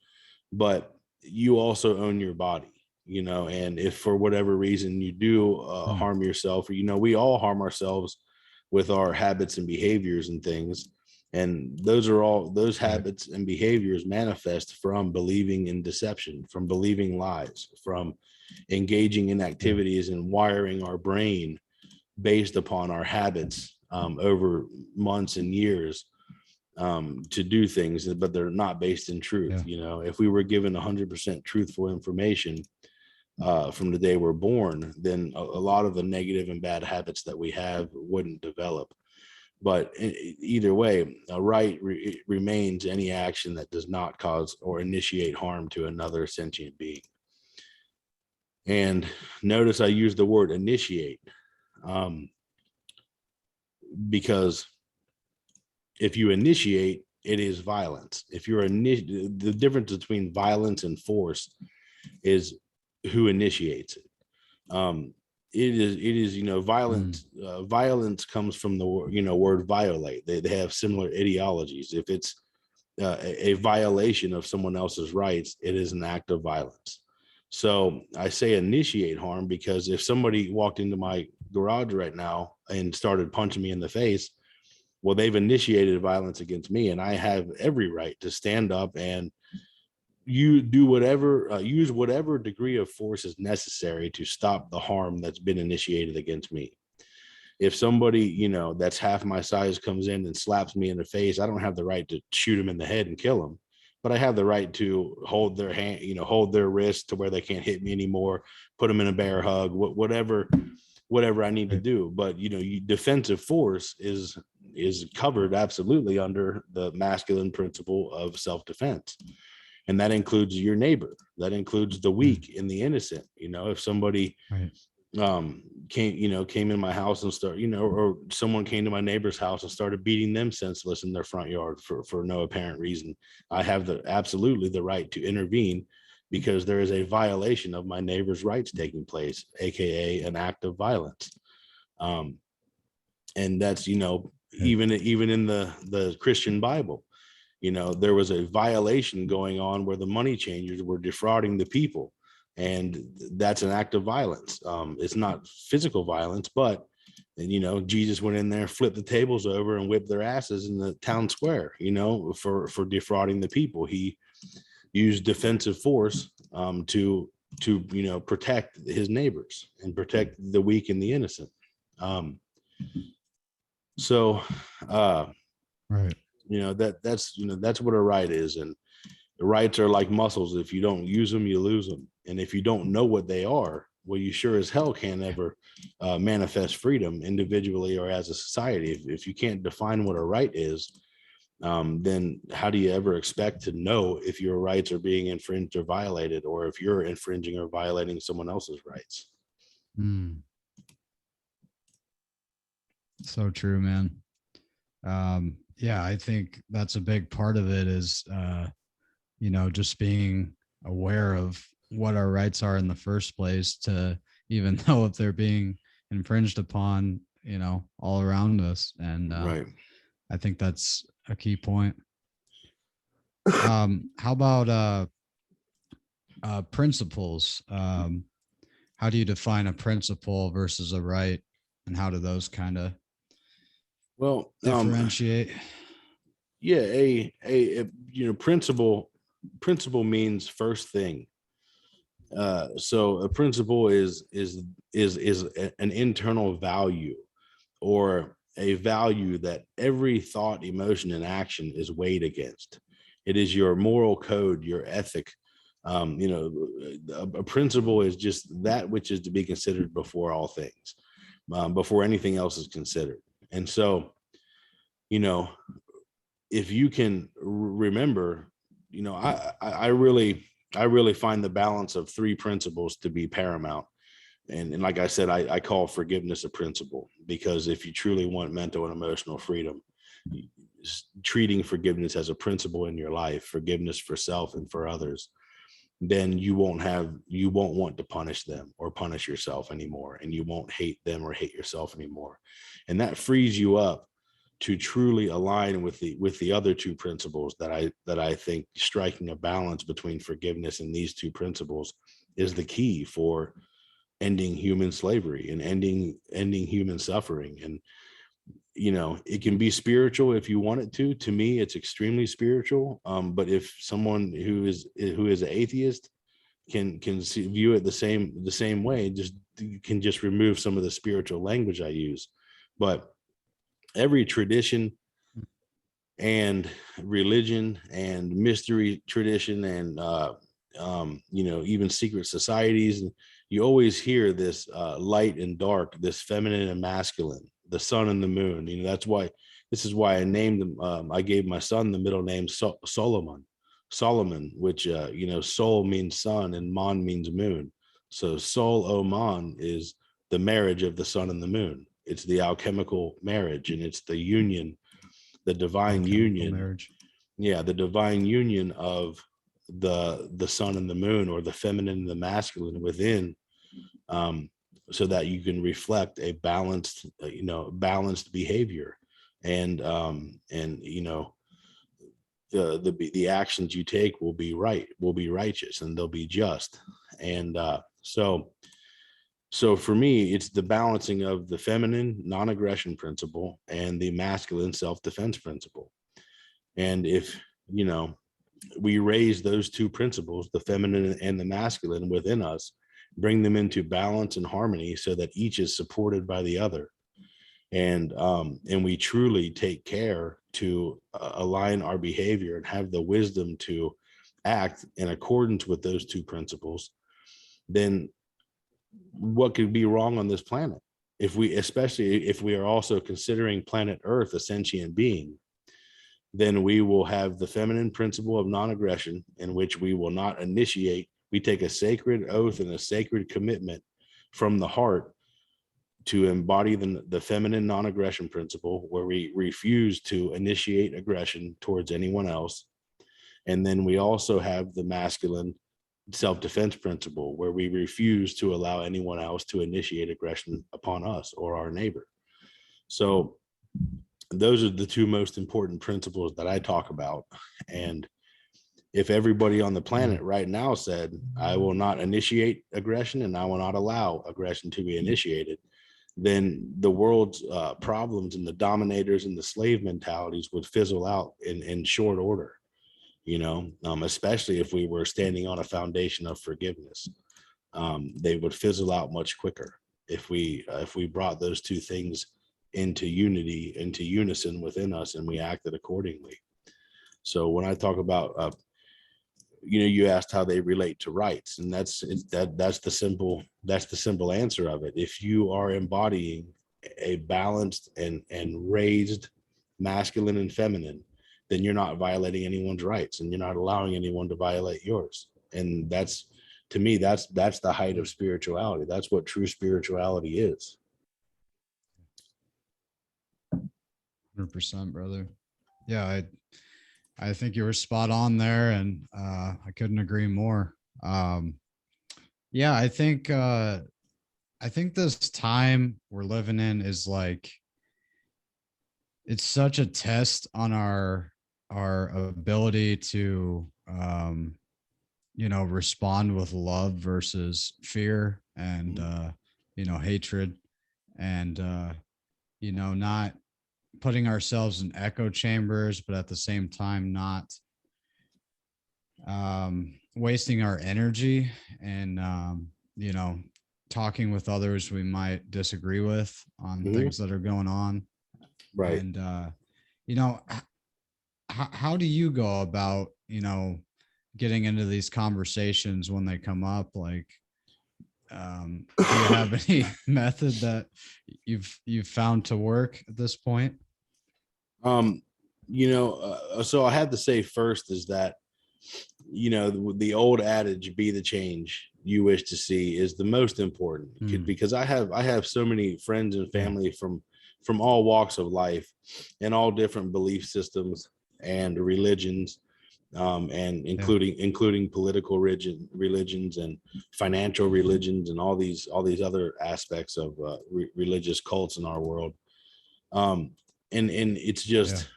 But you also own your body, and if for whatever reason you do harm yourself, or, we all harm ourselves with our habits and behaviors and things. And those habits and behaviors manifest from believing in deception, from believing lies, from engaging in activities and wiring our brain based upon our habits over months and years to do things, but they're not based in truth. If we were given 100% truthful information from the day we're born, then a lot of the negative and bad habits that we have wouldn't develop. But either way, a right remains any action that does not cause or initiate harm to another sentient being. And notice I use the word initiate, because if you initiate, it is violence. If you're the difference between violence and force is who initiates it. It is violence. Violence comes from the word violate. They have similar ideologies. If it's a violation of someone else's rights, it is an act of violence. So I say initiate harm because if somebody walked into my garage right now and started punching me in the face, well, they've initiated violence against me, and I have every right to stand up and use whatever degree of force is necessary to stop the harm that's been initiated against me. If somebody, that's half my size comes in and slaps me in the face, I don't have the right to shoot him in the head and kill him, but I have the right to hold their hand, hold their wrist to where they can't hit me anymore, put them in a bear hug, whatever I need to do. But defensive force is covered absolutely under the masculine principle of self-defense, and that includes your neighbor, that includes the weak and the innocent. If somebody came in my house and or someone came to my neighbor's house and started beating them senseless in their front yard for no apparent reason, I have absolutely the right to intervene, because there is a violation of my neighbor's rights taking place, aka an act of violence. And that's even in the Christian Bible, there was a violation going on where the money changers were defrauding the people, and that's an act of violence. It's not physical violence, but Jesus went in there, flipped the tables over, and whipped their asses in the town square, for defrauding the people. He used defensive force to protect his neighbors and protect the weak and the innocent. Right. That's what a right is. And the rights are like muscles. If you don't use them, you lose them. And if you don't know what they are, well, you sure as hell can't ever manifest freedom individually or as a society. If you can't define what a right is, then how do you ever expect to know if your rights are being infringed or violated, or if you're infringing or violating someone else's rights? So true, man. Yeah, I think that's a big part of it is, just being aware of what our rights are in the first place, to even know if they're being infringed upon, all around us. And Right. I think that's a key point. How about principles? How do you define a principle versus a right, and how do those kind of differentiate? Principle means first thing. So a principle is an internal value, or a value that every thought, emotion, and action is weighed against. It is your moral code, your ethic. A principle is just that which is to be considered before all things, before anything else is considered. And so, if you can remember, I really find the balance of three principles to be paramount. And like I said, I call forgiveness a principle, because if you truly want mental and emotional freedom, treating forgiveness as a principle in your life, forgiveness for self and for others, then you won't want to punish them or punish yourself anymore, and you won't hate them or hate yourself anymore. And that frees you up to truly align with the other two principles that I think striking a balance between forgiveness and these two principles is the key for ending human slavery and ending human suffering. And it can be spiritual if you want it to. To me, it's extremely spiritual. But if someone who is an atheist can view it the same way, you can just remove some of the spiritual language I use. But every tradition and religion and mystery tradition and even secret societies, you always hear this light and dark, this feminine and masculine, the sun and the moon. This is why I named them. I gave my son the middle name Solomon, which sol means sun and mon means moon. So Sol O Mon is the marriage of the sun and the moon. It's the alchemical marriage, and it's the union, the divine union marriage. Yeah, the divine union of the sun and the moon, or the feminine and the masculine within so that you can reflect a balanced, balanced behavior. And the actions you take will be righteous, and they'll be just. And so for me, it's the balancing of the feminine non-aggression principle and the masculine self-defense principle. And if, we raise those two principles, the feminine and the masculine within us, bring them into balance and harmony so that each is supported by the other. And we truly take care to align our behavior and have the wisdom to act in accordance with those two principles, then what could be wrong on this planet? Especially if we are also considering planet Earth a sentient being, then we will have the feminine principle of non-aggression, in which we will not initiate. We take a sacred oath and a sacred commitment from the heart to embody the feminine non-aggression principle, where we refuse to initiate aggression towards anyone else. And then we also have the masculine self-defense principle, where we refuse to allow anyone else to initiate aggression upon us or our neighbor. So those are the two most important principles that I talk about. And if everybody on the planet right now said, I will not initiate aggression and I will not allow aggression to be initiated, then the world's problems and the dominators and the slave mentalities would fizzle out in short order, especially if we were standing on a foundation of forgiveness. They would fizzle out much quicker if we brought those two things into unity, into unison within us, and we acted accordingly. So when I talk about, you asked how they relate to rights, and that's the simple answer of it. If you are embodying a balanced and raised masculine and feminine, then you're not violating anyone's rights, and you're not allowing anyone to violate yours. And that's, to me, that's the height of spirituality. That's what true spirituality is. 100%, brother. Yeah, I think you were spot on there, and I couldn't agree more. Yeah, I think this time we're living in is like, it's such a test on our ability to respond with love versus fear and hatred, and not putting ourselves in echo chambers, but at the same time not wasting our energy and talking with others we might disagree with on things that are going on. Right. And how do you go about getting into these conversations when they come up? Like, do you have any method that you've found to work at this point? So I have to say first is that, the old adage, be the change you wish to see, is the most important, because I have so many friends and family from all walks of life and all different belief systems and religions, and including political religions and financial religions and all these other aspects of religious cults in our world. And it's just,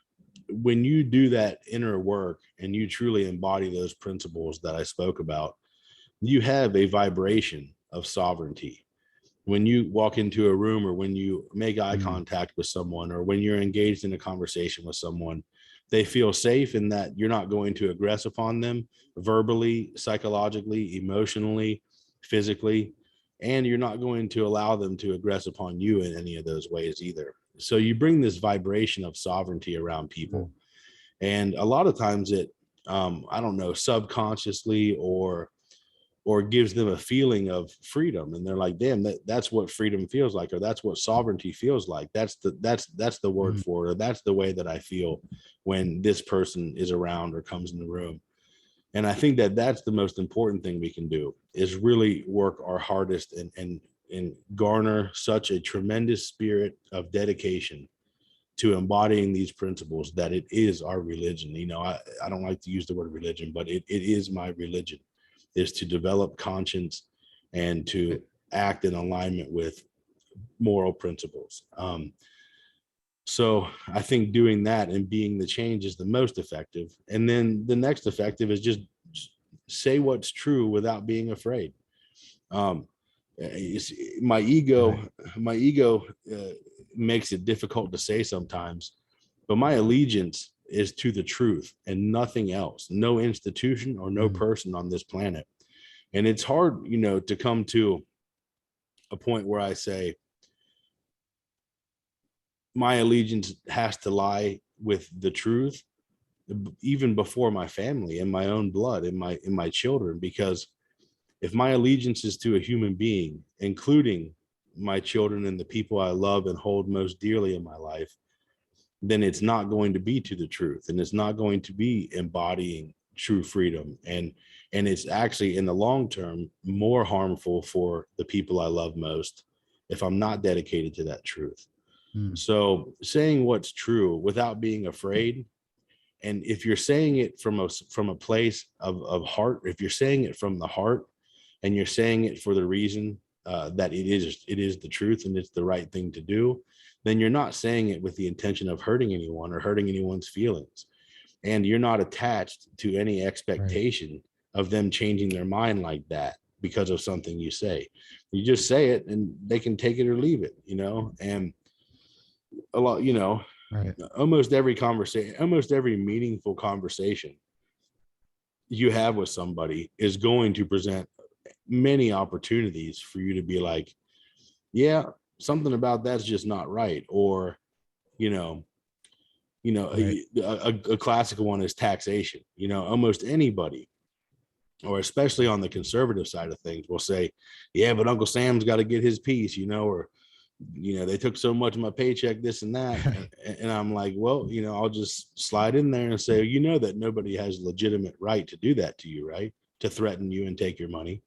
when you do that inner work and you truly embody those principles that I spoke about, you have a vibration of sovereignty. When you walk into a room, or when you make eye contact with someone, or when you're engaged in a conversation with someone, they feel safe in that you're not going to aggress upon them verbally, psychologically, emotionally, physically, and you're not going to allow them to aggress upon you in any of those ways either. So you bring this vibration of sovereignty around people. And a lot of times it, I don't know, subconsciously or gives them a feeling of freedom. And they're like, damn, that's what freedom feels like, or that's what sovereignty feels like. That's the word for it, or that's the way that I feel when this person is around or comes in the room. And I think that that's the most important thing we can do, is really work our hardest and garner such a tremendous spirit of dedication to embodying these principles that it is our religion. I don't like to use the word religion, but it is my religion, is to develop conscience and to act in alignment with moral principles. So I think doing that and being the change is the most effective. And then the next effective is just say what's true without being afraid. Um, my ego, makes it difficult to say sometimes, but my allegiance is to the truth and nothing else, no institution or no person on this planet. And it's hard, to come to a point where I say, my allegiance has to lie with the truth, even before my family and my own blood and my children. Because if my allegiance is to a human being, including my children and the people I love and hold most dearly in my life, then it's not going to be to the truth, and it's not going to be embodying true freedom. And it's actually in the long term more harmful for the people I love most if I'm not dedicated to that truth. So saying what's true without being afraid, and if you're saying it from a place of heart, if you're saying it from the heart and you're saying it for the reason that it is the truth and it's the right thing to do, then you're not saying it with the intention of hurting anyone or hurting anyone's feelings. And you're not attached to any expectation of them changing their mind like that because of something you say. You just say it and they can take it or leave it, and a lot, almost every conversation, almost every meaningful conversation you have with somebody is going to present many opportunities for you to be like, yeah, something about that's just not right. Or, a classical one is taxation. Almost anybody, or especially on the conservative side of things, will say, yeah, but Uncle Sam's got to get his piece, or they took so much of my paycheck, this and that. And I'm like, well, I'll just slide in there and say, that nobody has legitimate right to do that to you, right? To threaten you and take your money.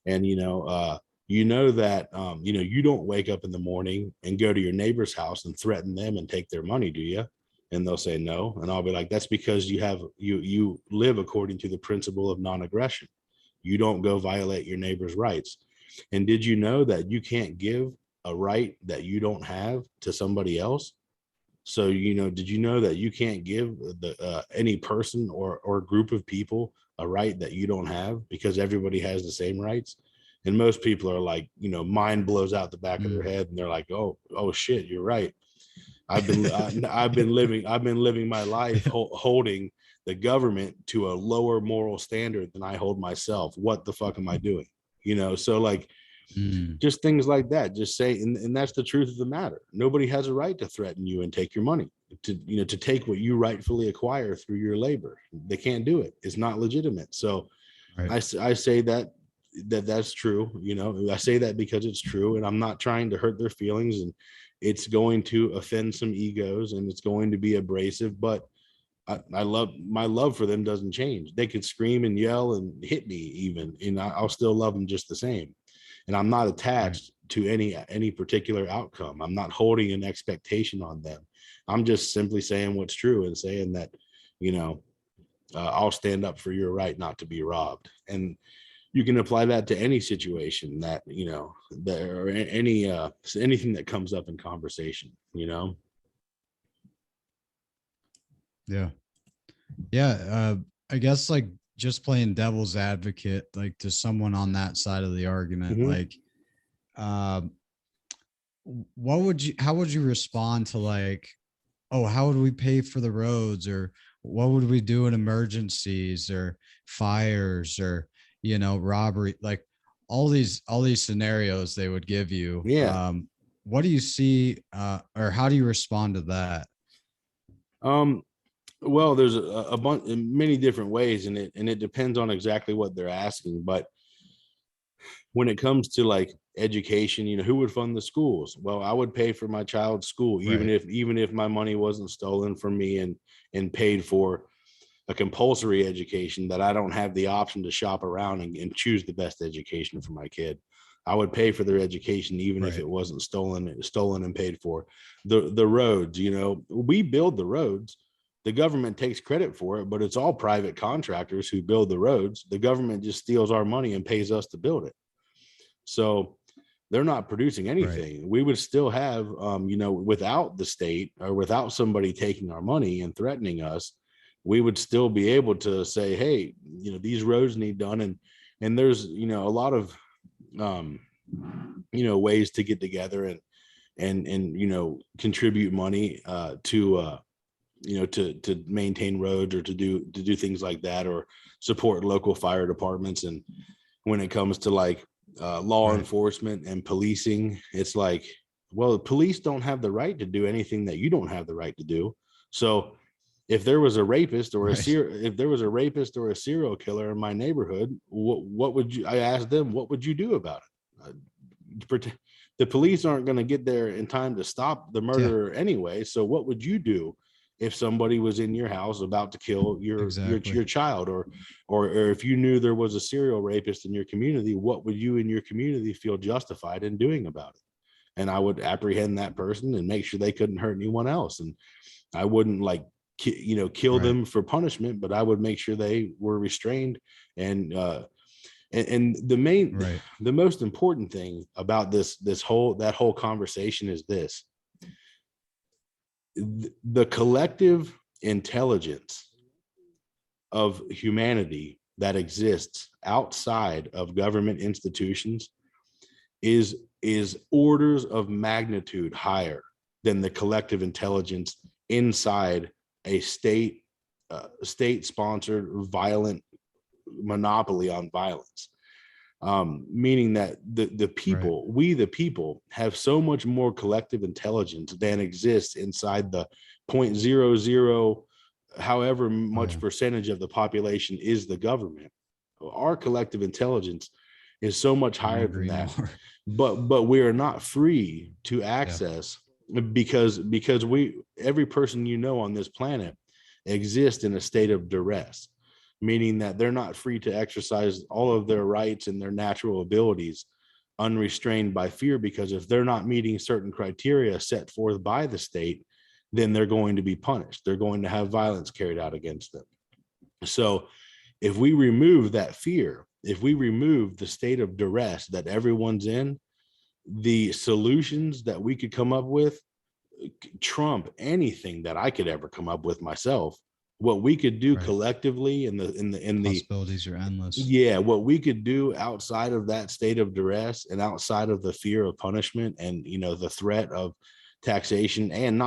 And, that, you don't wake up in the morning and go to your neighbor's house and threaten them and take their money, do you? And they'll say no. And I'll be like, that's because you live according to the principle of non-aggression. You don't go violate your neighbor's rights. And did you know that you can't give a right that you don't have to somebody else? So, did you know that you can't give any person or group of people a right that you don't have, because everybody has the same rights? And most people are like, mind blows out the back of their head, and they're like, oh shit, you're right. I've been living my life holding the government to a lower moral standard than I hold myself. What the fuck am I doing? So like, just things like that. Just say, and that's the truth of the matter. Nobody has a right to threaten you and take your money, to take what you rightfully acquire through your labor. They can't do it. It's not legitimate. So I say that's true. I say that because it's true, and I'm not trying to hurt their feelings, and it's going to offend some egos, and it's going to be abrasive, but my love for them doesn't change. They could scream and yell and hit me even, and I'll still love them just the same. And I'm not attached to any particular outcome. I'm not holding an expectation on them. I'm just simply saying what's true and saying that, I'll stand up for your right not to be robbed. And you can apply that to any situation that, or anything that comes up in conversation, Yeah. I guess like just playing devil's advocate, like to someone on that side of the argument, like, how would you respond to like, oh, how would we pay for the roads, or what would we do in emergencies or fires or, robbery, like all these scenarios they would give you. Yeah. What do you see, or how do you respond to that? Well, there's a bunch, in many different ways, and it depends on exactly what they're asking. But when it comes to like education, who would fund the schools? Well, I would pay for my child's school, even if my money wasn't stolen from me and paid for a compulsory education that I don't have the option to shop around and choose the best education for my kid. I would pay for their education, even if it wasn't stolen and paid for. The roads, we build the roads. The government takes credit for it, but it's all private contractors who build the roads. The government just steals our money and pays us to build it. So they're not producing anything. Right. We would still have, without the state or without somebody taking our money and threatening us, we would still be able to say, hey, these roads need done. And there's, a lot of, ways to get together and contribute money to maintain roads or to do things like that, or support local fire departments. And when it comes to like law right. enforcement and policing, it's like, well, the police don't have the right to do anything that you don't have the right to do. So if there was a rapist or right. if there was a rapist or a serial killer in my neighborhood, what would you? I asked them, what would you do about it? The police aren't going to get there in time to stop the murderer anyway. So what would you do if somebody was in your house about to kill your child, or if you knew there was a serial rapist in your community, what would you in your community feel justified in doing about it? And I would apprehend that person and make sure they couldn't hurt anyone else. And I wouldn't kill right. them for punishment, but I would make sure they were restrained. And the most important thing about that whole conversation is this: the collective intelligence of humanity that exists outside of government institutions is orders of magnitude higher than the collective intelligence inside a state-sponsored violent monopoly on violence. Meaning that the people, right. we the people, have so much more collective intelligence than exists inside the 0.00 however much percentage of the population is the government. Our collective intelligence is so much higher than that, but we are not free to access because every person on this planet exists in a state of duress, meaning that they're not free to exercise all of their rights and their natural abilities unrestrained by fear, because if they're not meeting certain criteria set forth by the state, then they're going to be punished. They're going to have violence carried out against them. So if we remove that fear, if we remove the state of duress that everyone's in, the solutions that we could come up with trump anything that I could ever come up with myself. What we could do collectively in the possibilities are endless. Yeah, what we could do outside of that state of duress and outside of the fear of punishment and the threat of taxation, and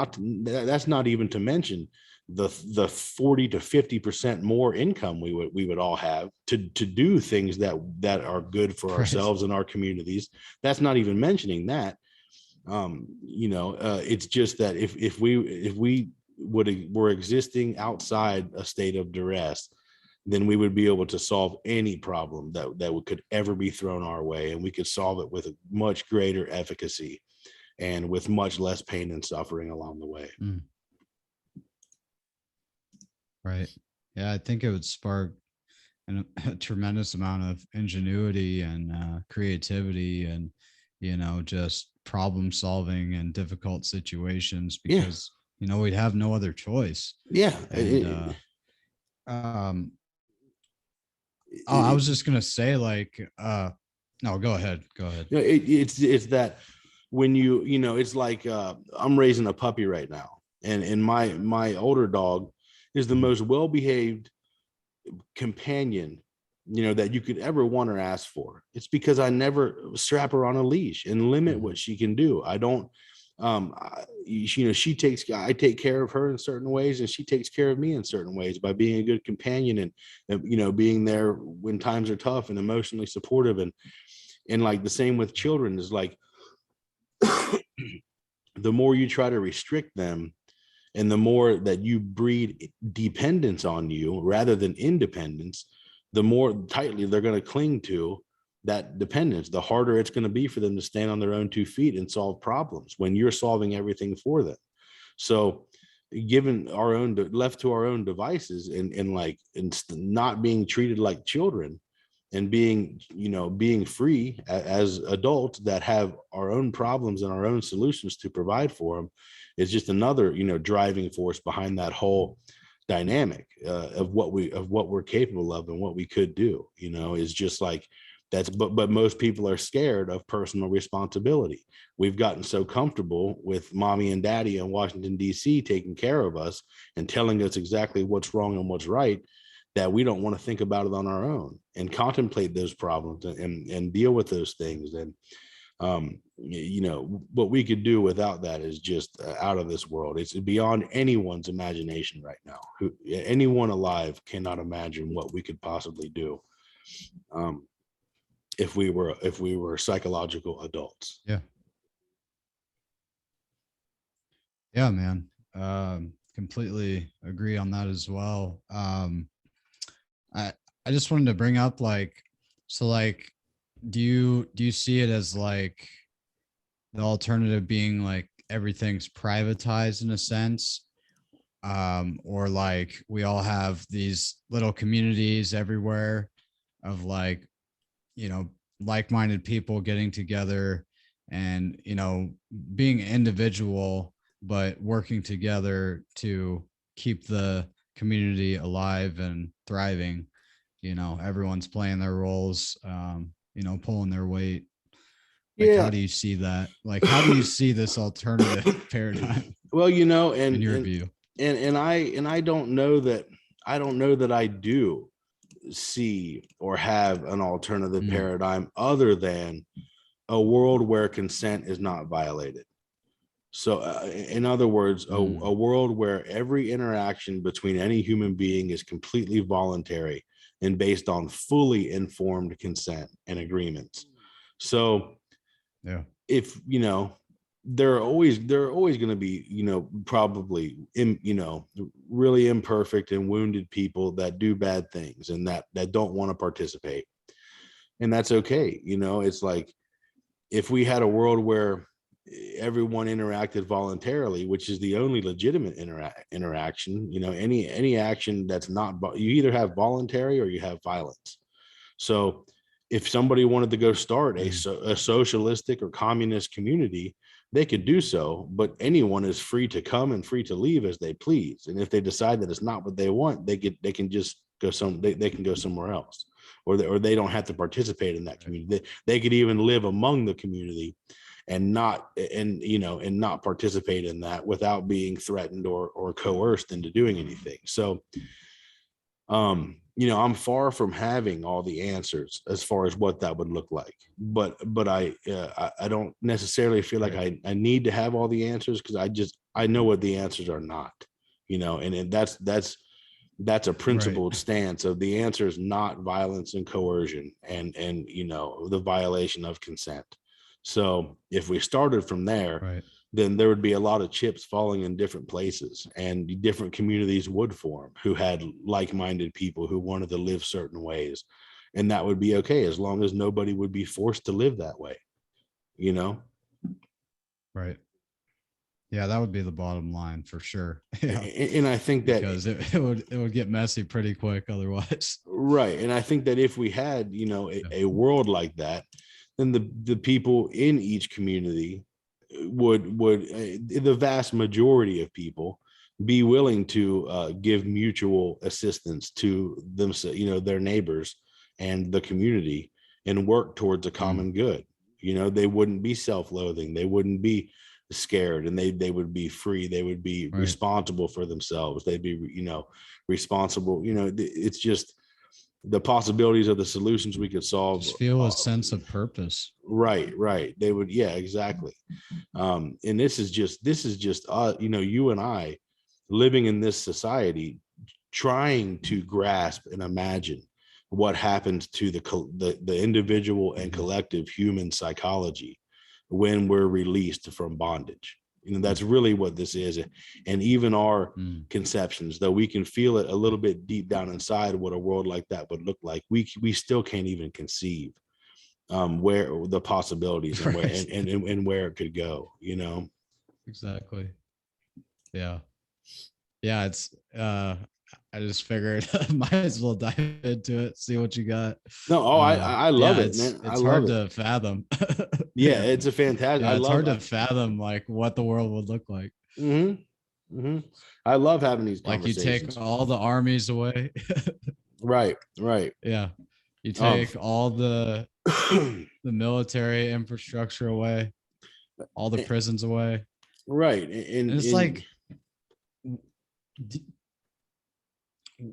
that's not even to mention the 40 to 50% more income we would all have to do things that are good for ourselves and our communities. That's not even mentioning that. It's just that if we were existing outside a state of duress, then we would be able to solve any problem that could ever be thrown our way, and we could solve it with a much greater efficacy and with much less pain and suffering along the way. Right. Yeah, I think it would spark a tremendous amount of ingenuity and creativity and just problem solving in difficult situations, because we'd have no other choice. And, I was just gonna say, no, go ahead. It's that when it's like I'm raising a puppy right now, and my older dog is the most well-behaved companion that you could ever want or ask for. It's because I never strap her on a leash and limit what she can do. I don't I take care of her in certain ways, and she takes care of me in certain ways by being a good companion and being there when times are tough and emotionally supportive. And like the same with children is like the more you try to restrict them and the more that you breed dependence on you rather than independence, the more tightly they're going to cling to that dependence, the harder it's going to be for them to stand on their own 2 feet and solve problems when you're solving everything for them. So given left to our own devices and not being treated like children and being free as adults that have our own problems and our own solutions to provide for them is just another, driving force behind that whole dynamic of what we're capable of and what we could do. Is just like But most people are scared of personal responsibility. We've gotten so comfortable with mommy and daddy in Washington, D.C. taking care of us and telling us exactly what's wrong and what's right, that we don't want to think about it on our own and contemplate those problems and deal with those things. And what we could do without that is just out of this world. It's beyond anyone's imagination right now. Anyone alive cannot imagine what we could possibly do if we were psychological adults. Yeah, man. Completely agree on that as well. I just wanted to bring up do you see it as like the alternative being like everything's privatized in a sense, or like we all have these little communities everywhere of like-minded people getting together and being individual but working together to keep the community alive and thriving. Everyone's playing their roles, pulling their weight. How do you see that? How do you see this alternative paradigm? Well, in your view, and I don't know that I do see or have an alternative paradigm other than a world where consent is not violated. So in other words, a world where every interaction between any human being is completely voluntary and based on fully informed consent and agreements. So if there are always going to be probably really imperfect and wounded people that do bad things and that don't want to participate, and that's okay. It's like if we had a world where everyone interacted voluntarily, which is the only legitimate interaction, any action that's not, you either have voluntary or you have violence. So if somebody wanted to go start a socialistic or communist community, they could do so, but anyone is free to come and free to leave as they please. And if they decide that it's not what they want, they can just go they can go somewhere else, or they don't have to participate in that community. They could even live among the community and not participate in that without being threatened or coerced into doing anything. So I'm far from having all the answers as far as what that would look like, but I don't necessarily feel like I need to have all the answers, because I know what the answers are not, and that's a principled stance of the answer is not violence and coercion and the violation of consent. So if we started from there, then there would be a lot of chips falling in different places, and different communities would form who had like-minded people who wanted to live certain ways. And that would be okay, as long as nobody would be forced to live that way, Right. Yeah, that would be the bottom line for sure. Yeah. And I think that because it would get messy pretty quick otherwise. Right. And I think that if we had, a world like that, then the people in each community would the vast majority of people be willing to give mutual assistance to themselves, their neighbors and the community, and work towards a common good. They wouldn't be self-loathing, they wouldn't be scared, and they would be free, they would be responsible for themselves, they'd be responsible. It's just the possibilities of the solutions we could solve. Just feel a sense of purpose. Right. They would. Yeah, exactly. And this is just you and I living in this society, trying to grasp and imagine what happens to the individual and collective human psychology when we're released from bondage. That's really what this is. And even our conceptions, though we can feel it a little bit deep down inside what a world like that would look like, we still can't even conceive where the possibilities and where it could go, Exactly. Yeah. It's I just figured might as well dive into it, see what you got. No, I love it, man. It's hard to fathom. Yeah, it's a fantastic. It's hard to fathom what the world would look like. I love having these conversations. You take all the armies away. Right. Yeah. You take all the military infrastructure away, all the prisons away. Right. And it's like,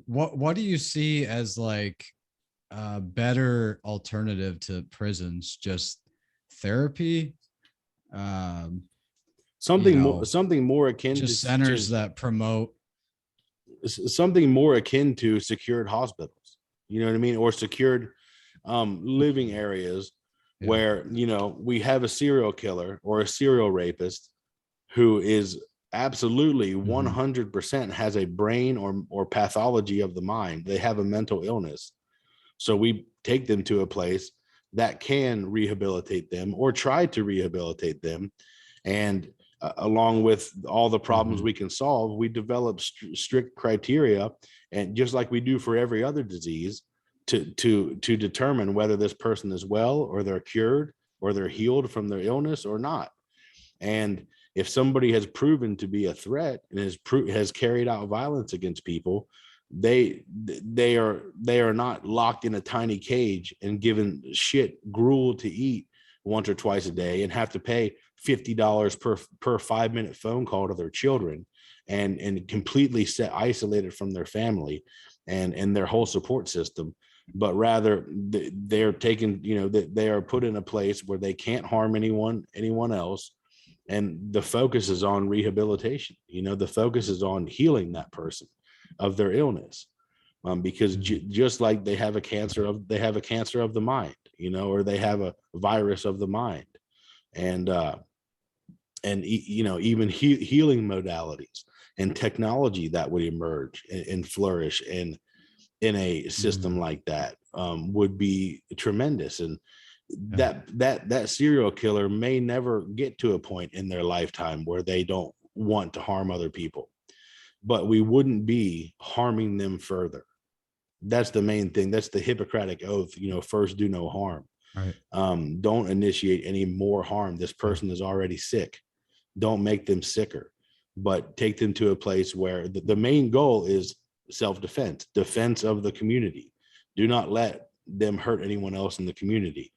what do you see as like a better alternative to prisons? Just therapy? Something more akin just centers that promote something more akin to secured hospitals, you know what I mean, or secured living areas where, you know, we have a serial killer or a serial rapist who is absolutely 100% has a brain or pathology of the mind. They have a mental illness. So we take them to a place that can rehabilitate them or try to rehabilitate them. And along with all the problems we can solve, we develop strict criteria, and just like we do for every other disease, to determine whether this person is well, or they're cured, or they're healed from their illness or not. And if somebody has proven to be a threat and has carried out violence against people, they are not locked in a tiny cage and given shit gruel to eat once or twice a day and have to pay $50 per 5-minute phone call to their children, and completely isolated from their family and their whole support system. But rather they're taken, you know, that they are put in a place where they can't harm anyone else. And the focus is on rehabilitation. You know, the focus is on healing that person of their illness, because just like they have a cancer of the mind, you know, or they have a virus of the mind, and you know, even healing modalities and technology that would emerge and flourish in a system like that would be tremendous. And that serial killer may never get to a point in their lifetime where they don't want to harm other people, but we wouldn't be harming them further. That's the main thing. That's the Hippocratic oath, you know, first do no harm. right. Don't initiate any more harm. This person is already sick. Don't make them sicker, but take them to a place where the main goal is self-defense, defense of the community. Do not let them hurt anyone else in the community.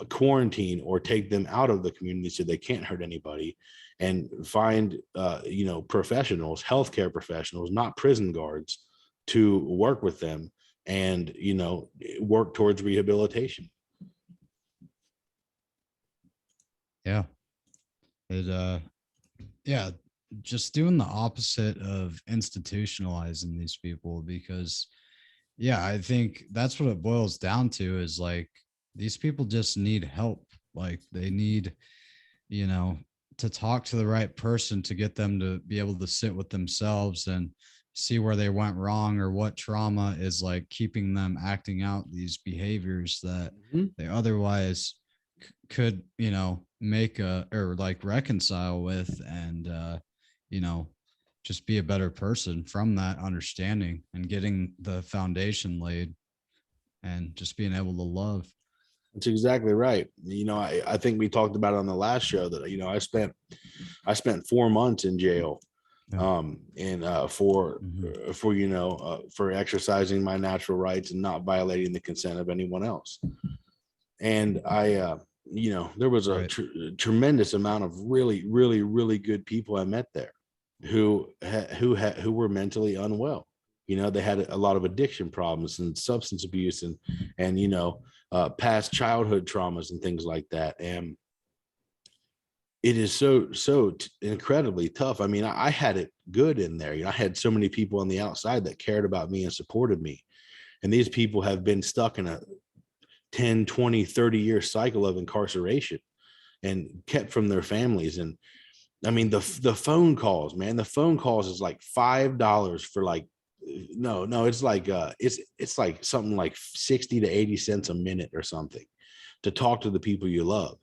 Quarantine or take them out of the community so they can't hurt anybody, and find you know, professionals, healthcare professionals, not prison guards, to work with them and, you know, work towards rehabilitation. Yeah. Yeah, just doing the opposite of institutionalizing these people, because I think that's what it boils down to, is like these people just need help. Like they need, you know, to talk to the right person to get them to be able to sit with themselves and see where they went wrong, or what trauma is like keeping them acting out these behaviors that they otherwise could, you know, make or like reconcile with, and you know, just be a better person from that understanding and getting the foundation laid and just being able to love. That's exactly right. You know, I think we talked about it on the last show that, you know, I spent 4 months in jail, and for you know, for exercising my natural rights and not violating the consent of anyone else. And I you know, there was a tremendous amount of really good people I met there who were mentally unwell. You know, they had a lot of addiction problems and substance abuse and you know, past childhood traumas and things like that. And it is so incredibly tough. I mean, I had it good in there. You know, I had so many people on the outside that cared about me and supported me. And these people have been stuck in a 10, 20, 30-year cycle of incarceration and kept from their families. And I mean, the phone calls, man, the phone calls is like $5 for like, no, it's like it's like something like 60 to 80 cents a minute or something to talk to the people you love.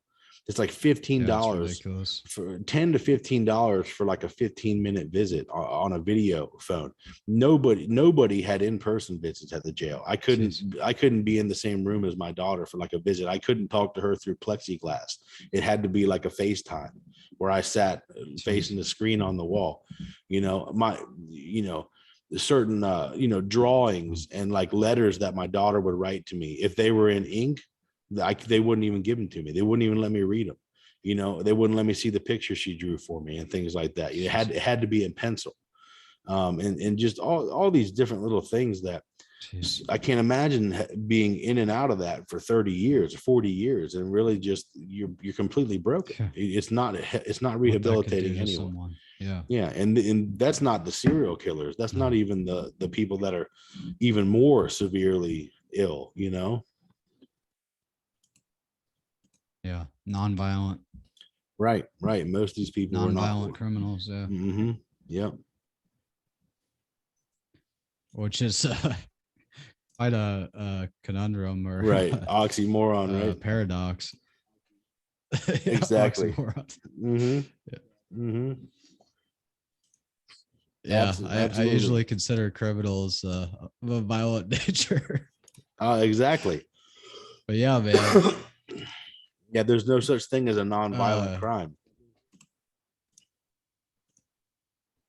It's like $15 for $10 to $15 for like a 15-minute visit on a video phone. Nobody had in-person visits at the jail. I couldn't be in the same room as my daughter for like a visit. I couldn't talk to her through plexiglass. It had to be like a FaceTime where I sat facing the screen on the wall. You know, certain drawings and like letters that my daughter would write to me. If they were in ink, they wouldn't even give them to me. They wouldn't even let me read them. They wouldn't let me see the picture she drew for me and things like that. It had to be in pencil. And just all these different little things that I can't imagine being in and out of that for 30 years or 40 years and really just you're completely broken. It's not rehabilitating anyone. Yeah. And that's not the serial killers. That's not even the people that are even more severely ill, Yeah. Nonviolent. Right. Most of these people were nonviolent criminals. Yeah. Mm-hmm. Yep. Which is quite a conundrum or right. Oxymoron, right? Paradox. Exactly. Mm-hmm. Yeah. Mm-hmm. Yeah, I usually consider criminals of a violent nature. Exactly. But yeah, man. Yeah, there's no such thing as a non-violent crime.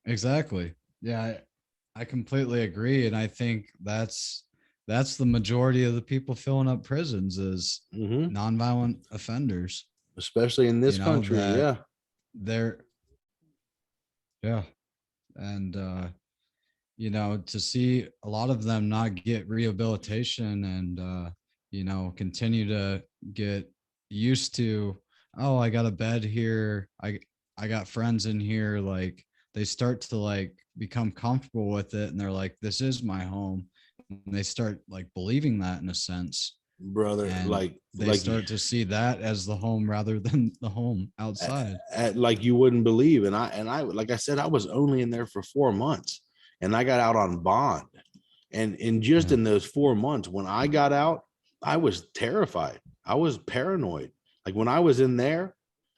Exactly. Yeah, I completely agree, and I think that's the majority of the people filling up prisons is nonviolent offenders, especially in this country. Yeah, yeah, and to see a lot of them not get rehabilitation and continue to get used to, oh, I got a bed here, I got friends in here, like they start to like become comfortable with it and they're like, this is my home, and they start like believing that in a sense, brother. and like they start to see that as the home rather than the home outside. Like you wouldn't believe. And I like I said, I was only in there for 4 months and I got out on bond, and just in those 4 months when I got out, I was terrified. I was paranoid. Like when I was in there,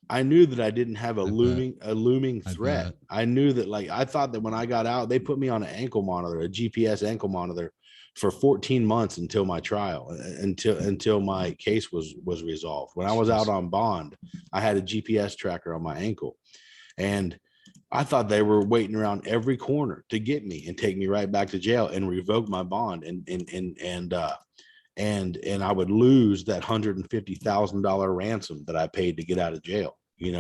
I knew that I didn't have a looming threat. I knew that, like, I thought that when I got out, they put me on an ankle monitor, a GPS ankle monitor for 14 months until my trial, until my case was resolved. When I was out on bond, I had a GPS tracker on my ankle, and I thought they were waiting around every corner to get me and take me right back to jail and revoke my bond, and I would lose that $150,000 ransom that I paid to get out of jail. When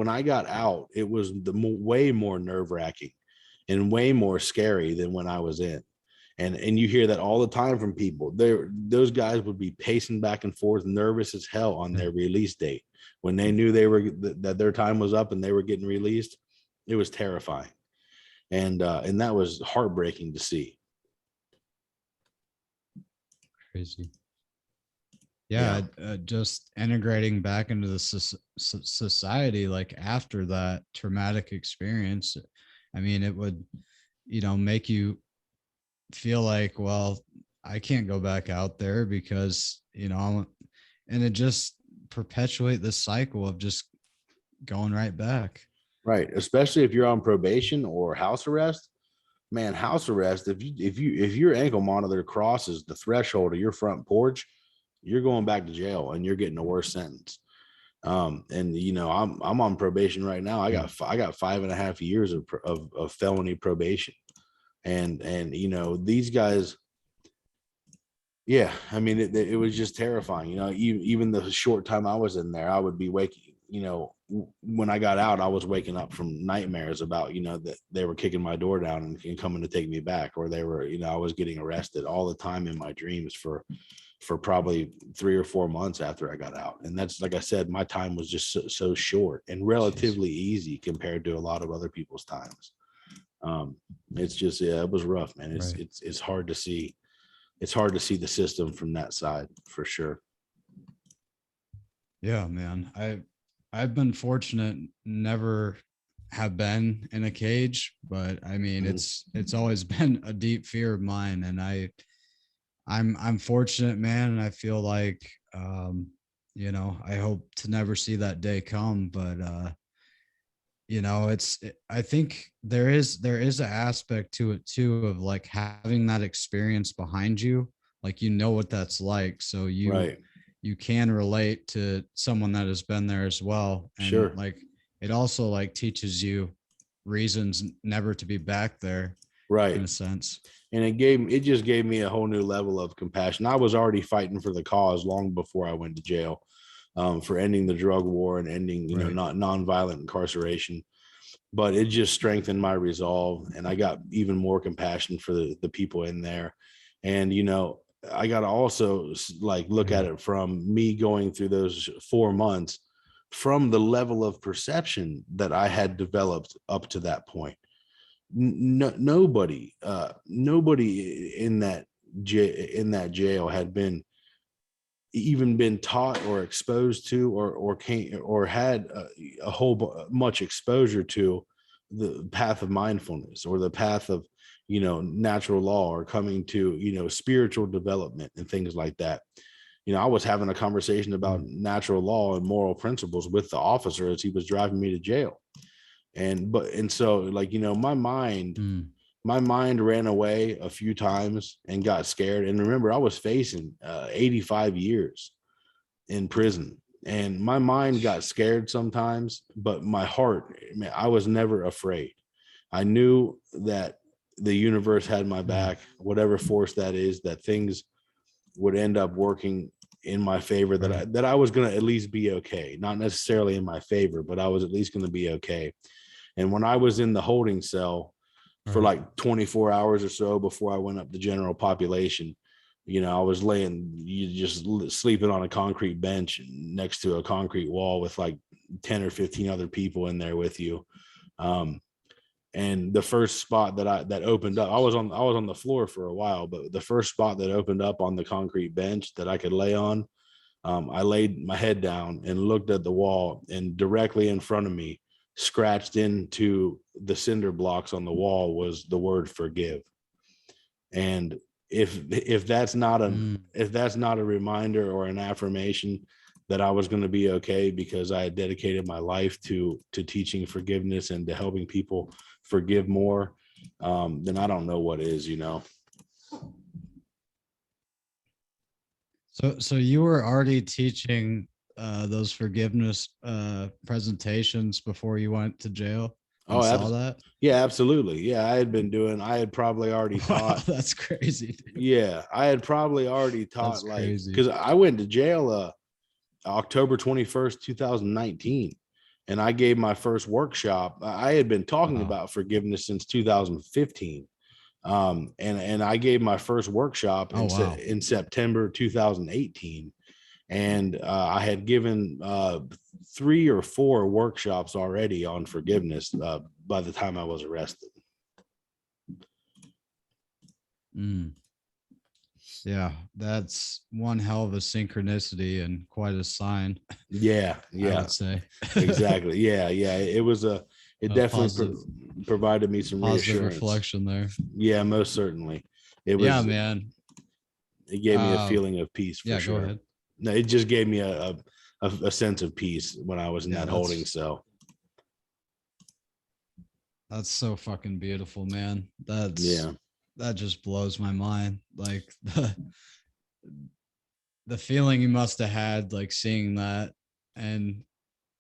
I got out, it was way more nerve-wracking and way more scary than when I was in. And you hear that all the time from people. Those guys would be pacing back and forth, nervous as hell on their release date when they knew that their time was up and they were getting released. It was terrifying, and that was heartbreaking to see. Crazy. Yeah. Just integrating back into the society, like after that traumatic experience, I mean, it would make you feel like, well, I can't go back out there because and it just perpetuate this cycle of just going right back. Right, especially if you're on probation or house arrest. Man, house arrest, if your ankle monitor crosses the threshold of your front porch, you're going back to jail and you're getting a worse sentence. I'm on probation right now. I got 5.5 years of felony probation, and these guys. Yeah, I mean, it was just terrifying. Even the short time I was in there, I would be waking. When I got out, I was waking up from nightmares about that they were kicking my door down and coming to take me back, or they were I was getting arrested all the time in my dreams for probably 3 or 4 months after I got out. And that's, like I said, my time was just so short and relatively easy compared to a lot of other people's times. It's just, it was rough, man. It's hard to see. It's hard to see the system from that side for sure. Yeah, man. I've been fortunate, never have been in a cage, but I mean, it's always been a deep fear of mine, and I'm fortunate, man, and I feel like I hope to never see that day come, but I think there is an aspect to it too, of like having that experience behind you, like what that's like, so you can relate to someone that has been there as well, and sure, like it also like teaches you reasons never to be back there, Right. in a sense. And it just gave me a whole new level of compassion. I was already fighting for the cause long before I went to jail, for ending the drug war and ending, Right. not nonviolent incarceration. But it just strengthened my resolve, and I got even more compassion for the people in there. And I got to also like look at it from me going through those 4 months, from the level of perception that I had developed up to that point. Nobody in that jail had been taught or exposed to or had a whole much exposure to the path of mindfulness or the path of natural law, or coming to spiritual development and things like that. I was having a conversation about natural law and moral principles with the officer as he was driving me to jail. And so, like, my mind ran away a few times and got scared. And remember, I was facing 85 years in prison, and my mind got scared sometimes, but my heart, man, I was never afraid. I knew that the universe had my back, whatever force that is, that things would end up working in my favor, that I was going to at least be okay. Not necessarily in my favor, but I was at least going to be okay. And when I was in the holding cell for like 24 hours or so before I went up to general population, I was just sleeping on a concrete bench next to a concrete wall with like 10 or 15 other people in there with you. And the first spot that opened up, I was on the floor for a while, but the first spot that opened up on the concrete bench that I could lay on, I laid my head down and looked at the wall, and directly in front of me, scratched into the cinder blocks on the wall, was the word forgive. And if that's not a reminder or an affirmation that I was going to be okay, because I had dedicated my life to teaching forgiveness and to helping people forgive more, then I don't know what is. So you were already teaching those forgiveness presentations before you went to jail and saw that? Yeah, absolutely. Yeah, I had probably already taught. Wow, that's crazy, dude. Yeah, I had probably already taught, like, crazy. because I went to jail October 21st, 2019. And I gave my first workshop. I had been talking about forgiveness since 2015. And I gave my first workshop in September 2018. And I had given 3 or 4 workshops already on forgiveness by the time I was arrested. Yeah, that's one hell of a synchronicity and quite a sign. Yeah, I would say. Exactly. Yeah. It definitely provided me some positive reassurance. Reflection there. Yeah, most certainly. It was. Yeah, man. It gave me a feeling of peace for sure. Go ahead. No, it just gave me a sense of peace when I was in that holding cell. That's so fucking beautiful, man. That just blows my mind. Like the feeling you must have had, like seeing that, and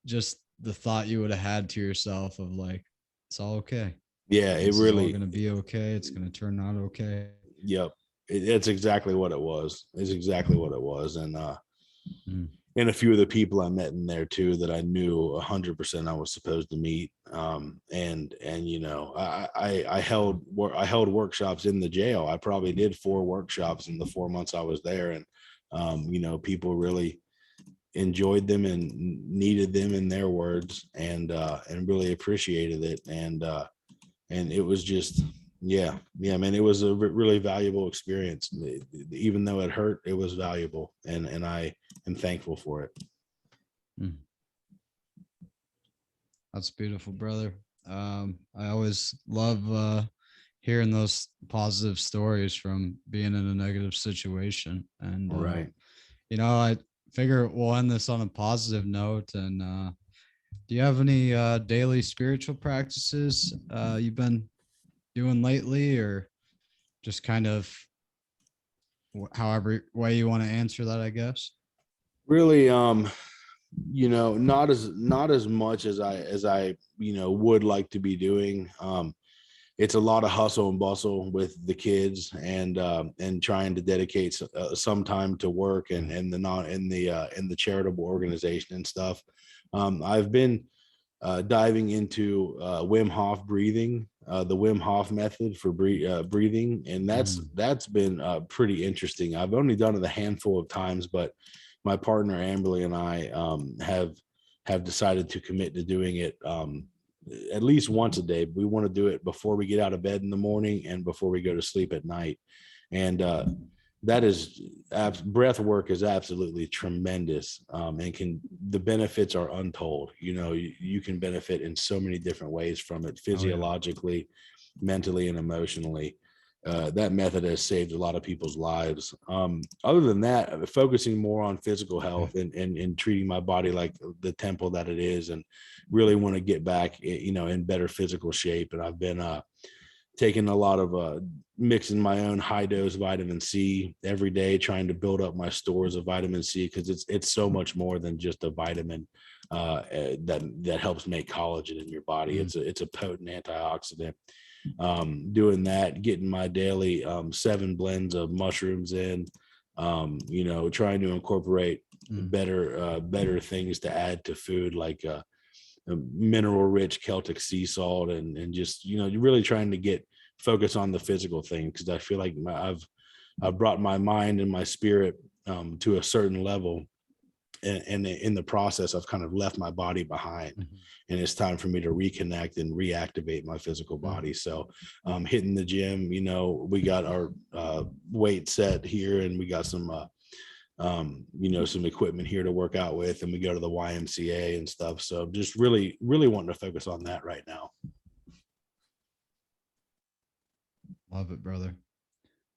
just the thought you would have had to yourself of like, it's all okay. Yeah, it's all gonna be okay. It's gonna turn out okay. Yep. It's exactly what it was. It's exactly what it was. And and a few of the people I met in there too that I knew 100% I was supposed to meet. And I held workshops in the jail. I probably did 4 workshops in the 4 months I was there, and people really enjoyed them and needed them, in their words, and really appreciated it. And it was just, yeah, man, it was a really valuable experience. Even though it hurt, it was valuable, and I am thankful for it. That's beautiful, brother. I always love hearing those positive stories from being in a negative situation. And I figure we'll end this on a positive note. And do you have any daily spiritual practices you've been doing lately, or just kind of however way you want to answer that, I guess? Really, not as much as I would like to be doing. It's a lot of hustle and bustle with the kids, and trying to dedicate some time to work and the non in the charitable organization and stuff. I've been diving into Wim Hof breathing, the Wim Hof method for breathing, and that's been pretty interesting. I've only done it a handful of times, but my partner Amberly and I have decided to commit to doing it at least once a day. We want to do it before we get out of bed in the morning and before we go to sleep at night. And that is breath work is absolutely tremendous, and the benefits are untold. You can benefit in so many different ways from it, physiologically, mentally, and emotionally. That method has saved a lot of people's lives. Other than that, focusing more on physical health and treating my body like the temple that it is, and really want to get back, in better physical shape. And I've been taking a lot of mixing my own high dose vitamin C every day, trying to build up my stores of vitamin C, because it's so much more than just a vitamin that helps make collagen in your body. It's a potent antioxidant. Doing that, getting my daily 7 blends of mushrooms in, trying to incorporate better things to add to food, like mineral rich Celtic sea salt, and just really trying to get focus on the physical thing, because I feel like I've brought my mind and my spirit to a certain level, and in the process I've kind of left my body behind. And it's time for me to reconnect and reactivate my physical body. So hitting the gym, we got our weight set here, and we got some some equipment here to work out with, and we go to the YMCA and stuff. So just really wanting to focus on that right now. Love it, brother.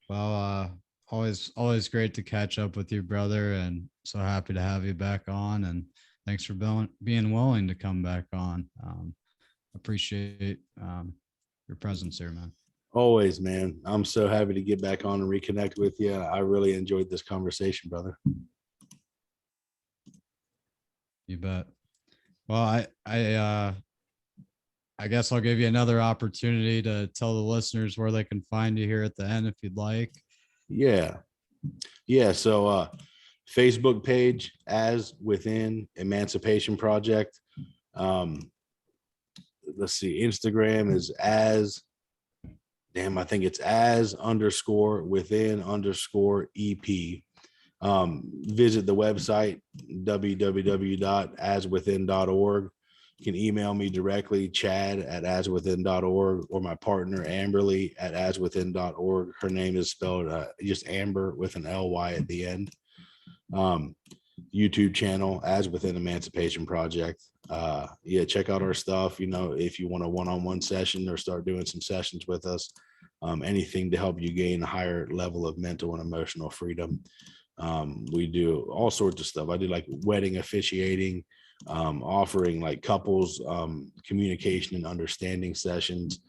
Well, always great to catch up with you, brother, and so happy to have you back on. And thanks for being willing to come back on. Appreciate your presence here, man. Always, man. I'm so happy to get back on and reconnect with you. I really enjoyed this conversation, brother. You bet. Well, I guess I'll give you another opportunity to tell the listeners where they can find you here at the end, if you'd like. Yeah. So Facebook page, Aswithin Emancipation Project. Let's see. Instagram is I think it's as_within_EP. Visit the website, www.aswithin.org. You can email me directly, chad@aswithin.org, or my partner, Amberly, at aswithin.org. Her name is spelled just Amber with an LY at the end. YouTube channel, Aswithin Emancipation Project. Check out our stuff. If you want a one-on-one session or start doing some sessions with us, anything to help you gain a higher level of mental and emotional freedom. We do all sorts of stuff. I do like wedding officiating, offering like couples communication and understanding sessions,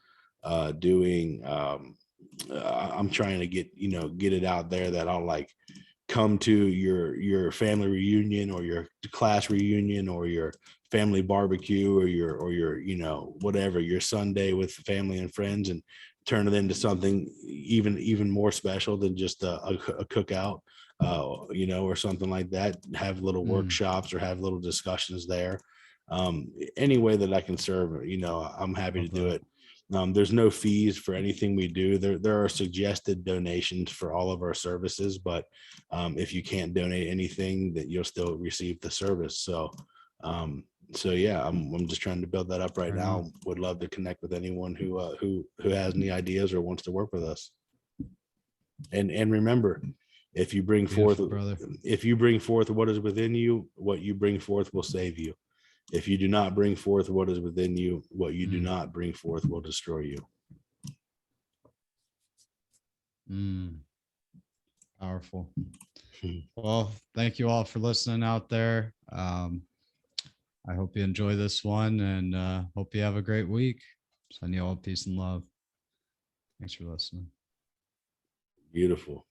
doing I'm trying to get it out there that I'll like come to your family reunion, or your class reunion, or your family barbecue, or your whatever, your Sunday with family and friends, and turn it into something even more special than just a cookout, or something like that. Have little workshops or have little discussions there. Any way that I can serve, I'm happy to do it. There's no fees for anything we do. There are suggested donations for all of our services, but if you can't donate anything, that you'll still receive the service. So yeah, I'm just trying to build that up right now. Would love to connect with anyone who has any ideas or wants to work with us. And remember, if you bring forth what is within you, what you bring forth will save you. If you do not bring forth what is within you, what you do not bring forth will destroy you. Powerful. Well, thank you all for listening out there. I hope you enjoy this one, and hope you have a great week. Send you all peace and love. Thanks for listening. Beautiful.